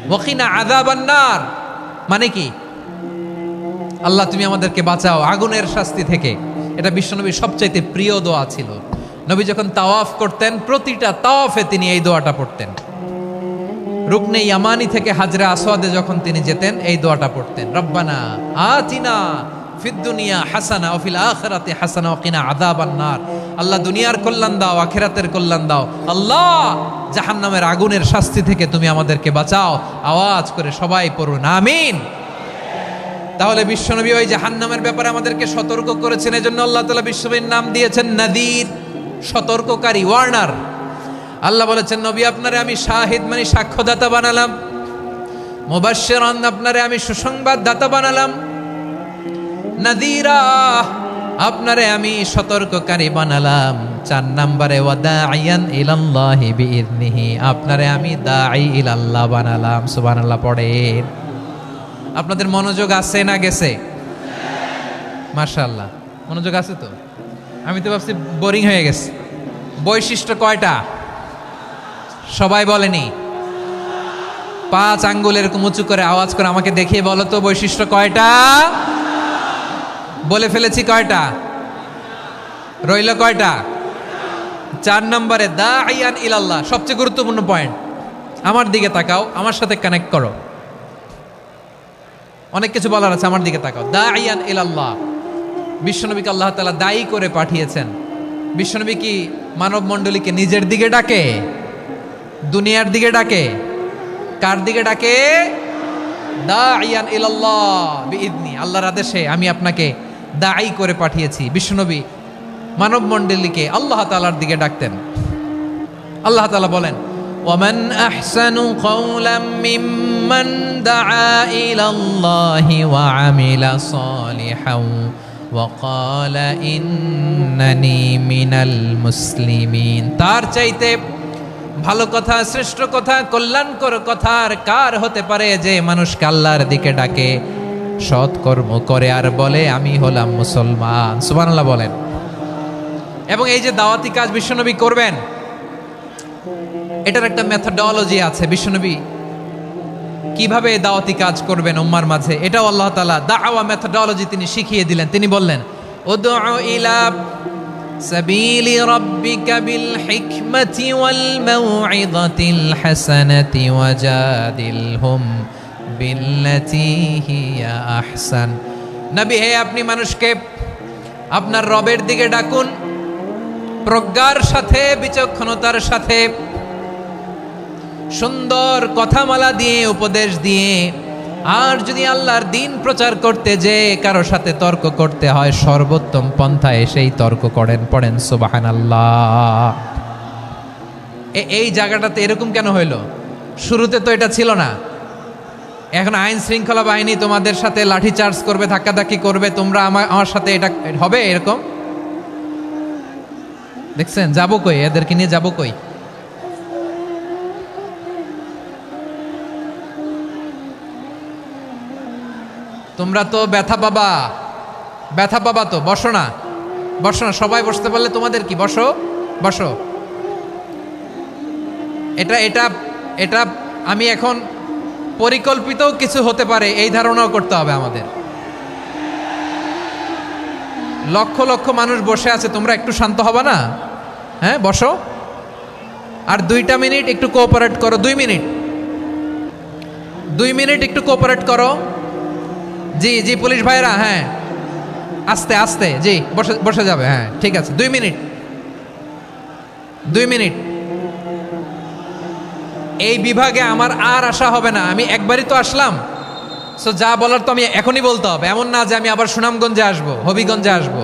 ওয়া কিনা আযাবান নার মানে কি? আল্লাহ তুমি আমাদেরকে বাঁচাও আগুনের শাস্তি থেকে। এটা বিশ্বনবীর সবচাইতে প্রিয় দোয়া ছিল। নবী যখন তাওয়াফ করতেন, প্রতিটা তাওয়াফে তিনি এই দোয়াটা পড়তেন। রুকনে ইয়ামানি থেকে হাজরা আসওয়াদে যখন তিনি যেতেন, এই দোয়াটা পড়তেন, রব্বানা আতিনা ফিদ দুনিয়া হাসানা ওয়া ফিল আখিরাতি হাসানা ওয়া কিনা আযাবান নার। আল্লাহ দুনিয়ার কল্যাণ দাও, আখিরাতের কল্যাণ দাও। আল্লাহ জাহান্নামের আগুনের শাস্তি থেকে তুমি আমাদেরকে বাঁচাও। আওয়াজ করে সবাই পড়ুন আমিন। তাহলে বিশ্বনবী ওই জাহান্নামের ব্যাপারে আমাদেরকে সতর্ক করেছেন, এজন্য আল্লাহ তাআলা বিশ্বনবীর নাম দিয়েছেন নাযীর, সতর্ককারী, ওয়ার্নার। আল্লাহ বলেছেন নবী আপনারে আমি শাহিদ মানে সাক্ষ্যদাতা বানালাম, মুবাশশিরান আপনারে আমি সুসংবাদদাতা বানালাম, নাযীরা আপনারে আমি সতর্ককারী বানালাম। 4 নম্বরে ওয়াদাইয়ান ইলাল্লাহি বিইذনিহি, আপনারে আমি দাঈ ইলাল্লাহ বানালাম। সুবহানাল্লাহ পড়েন। আপনাদের মনোযোগ আছে না গেছে? মাশাআল্লাহ মনোযোগ আছে তো। আমি তো ভাবছি বোরিং হয়ে গেছে। বৈশিষ্ট্য কয়টা সবাই বলেনি? 5 আঙ্গুল এরকম উঁচু করে আওয়াজ করে আমাকে দেখিয়ে বলো তো বৈশিষ্ট্য কয়টা? বলে ফেলেছি কয়টা? রইল কয়টা? 4 নম্বরে দাঈয়ান ইলাল্লাহ, সবচেয়ে গুরুত্বপূর্ণ পয়েন্ট। আমার দিকে তাকাও, আমার সাথে কানেক্ট করো। অনেক কিছু বলার আছে, আমার দিকে তাকাও। দাঈয়ান ইলাল্লাহ, বিশ্বনবীকে আল্লাহ তাআলা দায়ী করে পাঠিয়েছেন। বিশ্বনবী কি মানব মণ্ডলীকে নিজের দিকে ডাকে? দুনিয়ার দিকে ডাকে? কার দিকে ডাকে? দাঈয়ান ইলাল্লাহ বিইذনি, আল্লাহর আদেশে আমি আপনাকে দায়ী করে পাঠিয়েছি। বিশ্বনবী মানব মণ্ডলীকে আল্লাহ তাআলার দিকে ডাকতেন। আল্লাহ তাআলা বলেন ওয়ামান আহসানু কাওলাম মিম্মান দাআ ইলাল্লাহি ওয়া আমিলা সালিহান ওয়া ক্বালা ইন্নানি মিনাল মুসলিমিন। তার চাইতে ভালো কথা, শ্রেষ্ঠ কথা, কল্যাণকর কথা আর কার হতে পারে যে মানুষকে আল্লাহর দিকে ডাকে, সৎকর্ম করে আর বলে আমি হলাম মুসলমান। সুবহানাল্লাহ বলেন। এবং এই যে দাওয়াতি কাজ বিশ্বনবী করবেন, এটার একটা মেথডোলজি আছে। বিশ্বনবী কিভাবে দাওয়াতি কাজ করবেন উম্মার মাঝে, এটাও আল্লাহ তাআলা দাওয়া মেথডোলজি তিনি শিখিয়ে দিলেন। তিনি বললেন উদউ ইলা সাবিলি রাব্বিকা বিল হিকমাতি ওয়াল মাউইযাতিল হাসানাতি ওয়াজাদিলহুম বিল্লাতি হিয়া আহসান। নবী হে, আপনি মানুষকে আপনার রবের দিকে ডাকুন প্রজ্ঞার সাথে, বিচক্ষণতার সাথে, সুন্দর কথামালা দিয়ে, উপদেশ দিয়ে। আর যদি আল্লাহর দ্বীন প্রচার করতে যে কারো সাথে তর্ক করতে হয়, সর্বোত্তম পন্থায় সেই তর্ক করেন। পড়েন সুবহানাল্লাহ। এই জায়গাটাতে এরকম কেন হইল? শুরুতে তো এটা ছিল না। এখন আইন শৃঙ্খলা বাহিনী তোমাদের সাথে লাঠি চার্জ করবে, ধাক্কাধাক্কি করবে, তোমরা আমার সাথে এটা হবে এরকম? দেখছেন যাবো কই? এদেরকে নিয়ে যাবো কই? তোমরা তো ব্যথা পাবা, ব্যথা পাবা তো। বসো না, বসো না, সবাই বসতে পারলে তোমাদের কি? বসো বসো। এটা এটা এটা আমি এখন পরিকল্পিতও কিছু হতে পারে এই ধারণাও করতে হবে আমাদের। লক্ষ লক্ষ মানুষ বসে আছে, তোমরা একটু শান্ত হবে না? হ্যাঁ বসো। আর 2টা মিনিট একটু কোঅপারেট করো। 2 মিনিট, 2 মিনিট একটু কোঅপারেট করো। জি জি পুলিশ ভাইরা, হ্যাঁ আস্তে আস্তে, জি বসে বসে যাবে। হ্যাঁ ঠিক আছে, 2 মিনিট, 2 মিনিট। এই বিভাগে আমার আর আসা হবে না, আমি একবারই তো আসলাম। সো যা বলার তো আমি এখনই বলতে হবে, এমন না যে আমি আবার সুনামগঞ্জে আসবো, হবিগঞ্জে আসবো।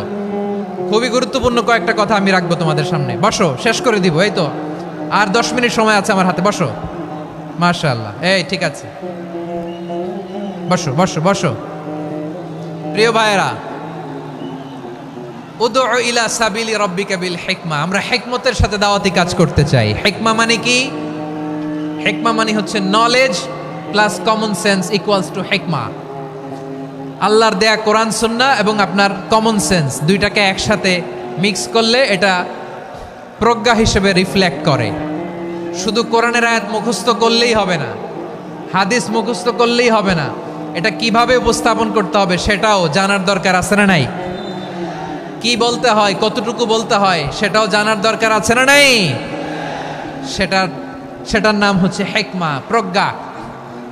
খুবই গুরুত্বপূর্ণ কয়েকটা কথা আমি রাখবো তোমাদের সামনে। বসো, শেষ করে দিব। এই তো আর 10 মিনিট সময় আছে আমার হাতে। বসো। মাশাআল্লাহ, এই ঠিক আছে, বসো বসো বসো। প্রিয় ভাইয়েরা, উদউ ইলা সাবিলি রাব্বিকা বিল হিকমা, আমরা হিকমতের সাথে দাওয়াতি কাজ করতে চাই। হিকমা মানে কি? হিকমা মানে হচ্ছে knowledge plus common sense equals to হিকমা। আল্লাহর দেয়া কোরআন সুন্নাহ এবং আপনার কমন সেন্স দুইটাকে একসাথে মিক্স করলে এটা প্রজ্ঞা হিসেবে রিফ্লেক্ট করে। শুধু কোরআনের আয়াত মুখস্থ করলেই হবে না, হাদিস মুখস্থ করলেই হবে না, এটা কিভাবে উপস্থাপন করতে হবে সেটাও জানার দরকার আছে না নাই? কি বলতে হয়, কতটুকু বলতে হয় সেটাও জানার দরকার আছে না নাই? সেটার নাম হচ্ছে হিকমা, প্রজ্ঞা।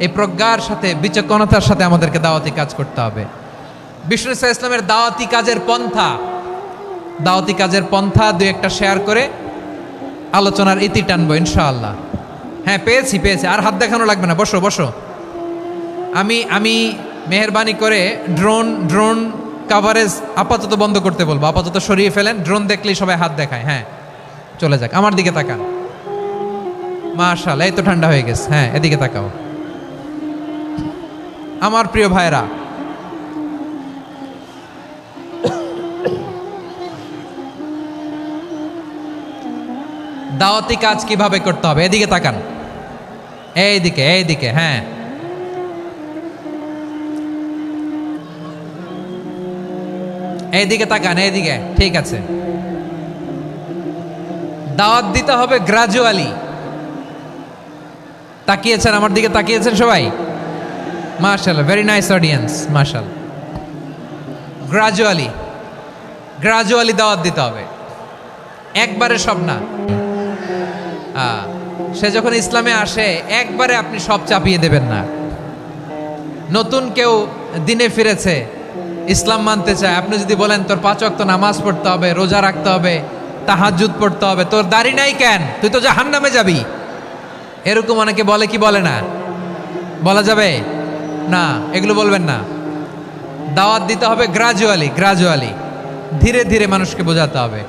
এই প্রজ্ঞার সাথে, বিচক্ষণতার সাথে আমাদেরকে দাওয়াতি কাজ করতে হবে। বিষ্ণু ইসলামের দাওয়াতি কাজের পন্থা, দাওয়াতি কাজের পন্থা 2-1টা শেয়ার করে আলোচনার ইতি টানবো ইনশাআল্লাহ। হ্যাঁ পেয়েছি, আর হাত দেখানো লাগবে না। বসো বসো। আমি মেহেরবানি করে ড্রোন কাভারেজ আপাতত বন্ধ করতে বলবো, আপাতত সরিয়ে ফেলেন। ড্রোন দেখলেই সবাই হাত দেখায়, হ্যাঁ চলে যাক। আমার দিকে তাকান, মাশাআল্লাহ এই তো ঠান্ডা হয়ে গেছে। হ্যাঁ এদিকে তাকাও। আমার প্রিয় ভাইরা, দাওয়াতি কাজ কিভাবে করতে হবে এদিকে তাকান, এইদিকে হ্যাঁ। এইদিকে তাকান, এইদিকে, ঠিক আছে। দাওয়াত দিতে হবে গ্রাজুয়ালি। তাকিয়েছেন আমার দিকে, তাকিয়েছেন সবাই, মাশাআল্লাহ, ভেরি নাইস অডিয়েন্স, মাশাআল্লাহ। গ্রাজুয়ালি দাওয়াত দিতে হবে, একবারে সব না। সে যখন ইসলামে আসে একবারে আপনি সব চাপিয়ে দেবেন না। নতুন কেউ দিনে ফিরেছে, ইসলাম মানতে চায়, আপনি যদি বলেন তোর 5 ওয়াক্ত নামাজ পড়তে হবে, রোজা রাখতে হবে, তাহাজ্জুদ পড়তে হবে, তোর দাড়ি নাই কেন, তুই তো জাহান্নামে যাবি, এরকম অনেকে বলে কি বলে না? বলা যাবে না, এগুলো বলবেন না। দাওয়াত দিতে হবে গ্রাজুয়ালি, ধীরে ধীরে মানুষকে বোঝাতে হবে।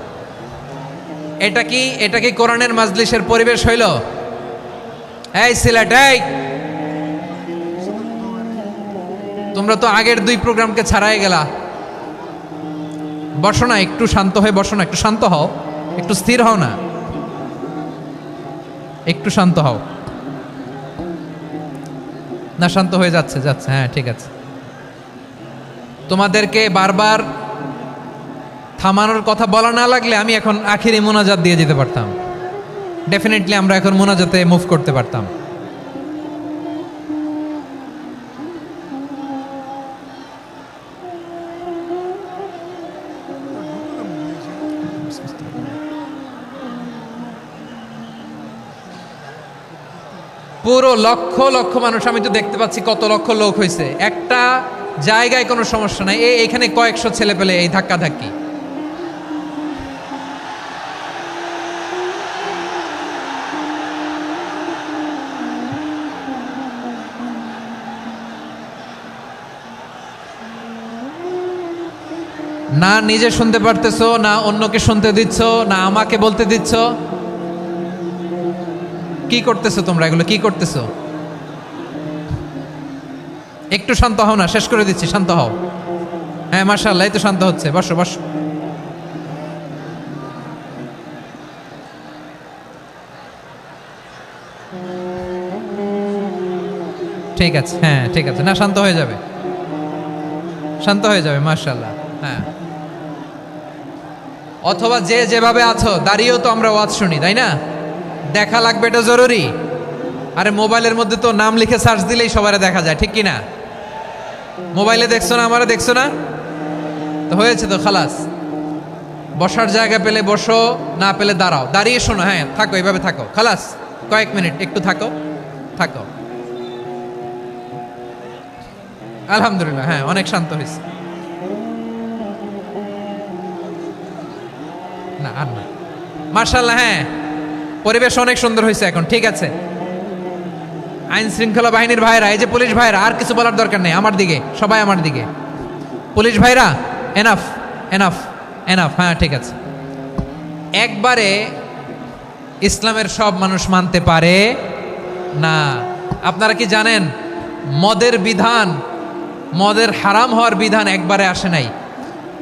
এটা কি কোরআনের মাজলিসের পরিবেশ হইল? এই সিলেট, এই তোমরা তো আগের 2 প্রোগ্রামকে ছাড়াই গেলা। বসো না, একটু শান্ত হয়ে বসো না, একটু শান্ত হও, একটু স্থির হও না, একটু শান্ত হও না। শান্ত হয়ে যাচ্ছে, হ্যাঁ ঠিক আছে। তোমাদেরকে বারবার থামানোর কথা বলা না লাগলে আমি এখন আখিরি মোনাজাত দিয়ে যেতে পারতাম। ডেফিনেটলি আমরা এখন মোনাজাতে মুভ করতে পারতাম। পুরো লক্ষ লক্ষ মানুষ, আমি তো দেখতে পাচ্ছি কত লক্ষ লোক হয়েছে একটা জায়গায়, কোনো সমস্যা নাই। এখানে কয়েকশো ছেলে পেলে এই ধাক্কা ধাক্কি। না নিজে শুনতে পারতেছো, না অন্যকে শুনতে দিচ্ছ, না আমাকে বলতে দিচ্ছ। কি করতেছো তোমরা, এগুলো কি করতেছো? একটু শান্ত হও না, শেষ করে দিচ্ছি, শান্ত হও। হ্যাঁ মাশাআল্লাহ, এই তো শান্ত হচ্ছে, বসো বসো। ঠিক আছে, হ্যাঁ ঠিক আছে, না শান্ত হয়ে যাবে, শান্ত হয়ে যাবে, মাশাআল্লাহ। হ্যাঁ, অথবা যে যেভাবে আছো দাঁড়িয়েও তো আমরা ওয়াজ শুনি, তাই না? দেখা লাগবে, এটা জরুরি। আরে মোবাইলের মধ্যে তো নাম লিখে সার্চ দিলেই সবারে দেখা যায়, ঠিক কি না? মোবাইলে দেখছো না, আমারে দেখছো না, তো হয়েছে তো, খালাস। বসার জায়গা পেলে বসো, না পেলে দাঁড়াও, দাঁড়িয়ে শোনো। হ্যাঁ থাকো, এইভাবে থাকো, খালাস। কয়েক মিনিট একটু থাকো। আলহামদুলিল্লাহ, হ্যাঁ অনেক শান্ত হয়েছে। না আর না, মাশাআল্লাহ, হ্যাঁ পরিবেশ অনেক সুন্দর হয়েছে এখন, ঠিক আছে। আইন শৃঙ্খলা বাহিনীর ভাইরা, এই যে পুলিশ ভাইরা, আর কিছু বলার দরকার নেই, আমার দিকে সবাই, আমার দিকে। পুলিশ ভাইরা এনাফ এনাফ এনাফ, হ্যাঁ ঠিক আছে। একবারে ইসলামের সব মানুষ মানতে পারে না। আপনারা কি জানেন মদের বিধান, মদের হারাম হওয়ার বিধান একবারে আসে নাই।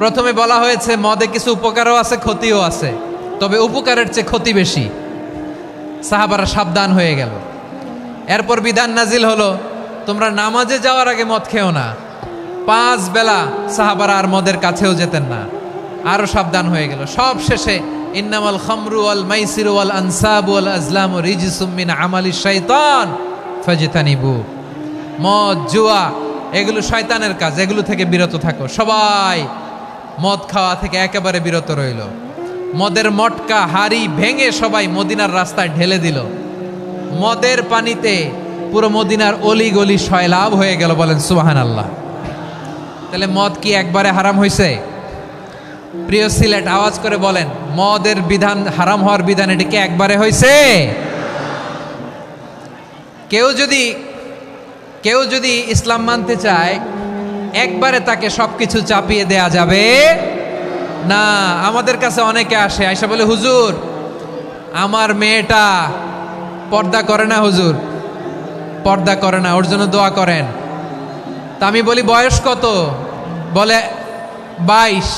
প্রথমে বলা হয়েছে মদে কিছু উপকারও আছে, ক্ষতিও আছে, তবে উপকারের চেয়ে ক্ষতি বেশি। সাহাবারা সাবধান হয়ে গেল। এরপর বিধান নাজিল হলো, তোমরা নামাজে যাওয়ার আগে মদ খেও না। 5 বেলা সাহাবারা আর মদের কাছেও যেতেন না, আরো সাবধান হয়ে গেল। সব শেষে ইন্নামাল খামরু ওয়াল মাইসিরু ওয়াল আনসাবু ওয়াল আজলামু রিজসুম মিন আমালিশ শাইতান ফাজতানিবু। মদ, জুয়া এগুলো শয়তানের কাজ, এগুলো থেকে বিরত থাকো। সবাই মদ খাওয়া থেকে একেবারে বিরত রইল। মদের মটকা হাড়ি ভেঙে সবাই মদিনার রাস্তায় ঢেলে দিল। মদের পানিতে পুরো মদিনার অলি গলি সয়লাভ হয়ে গেল, বলেন সুবহানাল্লাহ। তাহলে মদ কি একবারে হারাম হয়েছে? প্রিয় সিলেট, আওয়াজ করে বলেন, মদের বিধান, হারাম হওয়ার বিধান এটি কি একবারে হয়েছে? কেউ যদি ইসলাম মানতে চায়, একবারে তাকে সবকিছু চাপিয়ে দেয়া যাবে না। আমাদের কাছে অনেকে আসে, আয়সা বলে, হুজুর আমার মেয়েটা পর্দা করে না, হুজুর পর্দা করে না, ওর জন্য দোয়া করেন। তা আমি বলি বয়স কত? বলে 22।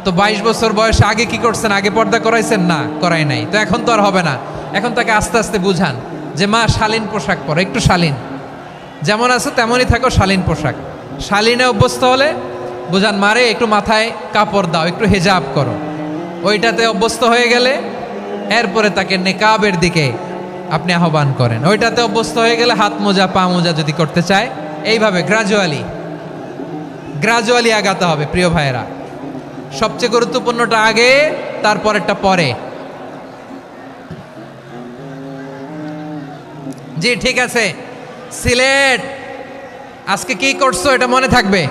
তো 22 বছর বয়সে আগে কি করছেন? আগে পর্দা করাইছেন? না, করাই নাই। তো এখন তো আর হবে না। এখন তাকে আস্তে আস্তে বুঝান যে মা শালীন পোশাক পরো, একটু শালীন, যেমন আছো তেমনই থাকো, শালীন পোশাক। শালীনে অভ্যস্ত হলে বুঝান মারে একটু মাথায় কাপড় দাও, একটু হেজাব করো। ওইটাতে অভ্যস্ত হয়ে গেলে এরপরে তাকে নেকাবের দিকে আপনি আহ্বান করেন। ওইটাতে অভ্যস্ত হয়ে গেলে হাত মোজা পা মোজা যদি করতে চায়, এইভাবে গ্রাজুয়ালি আগাতে হবে। প্রিয় ভাইয়েরা, সবচেয়ে গুরুত্বপূর্ণটা আগে, তারপরেরটা পরে। জি ঠিক আছে। সিলেট আজকে কি করছো এটা মনে থাকবে।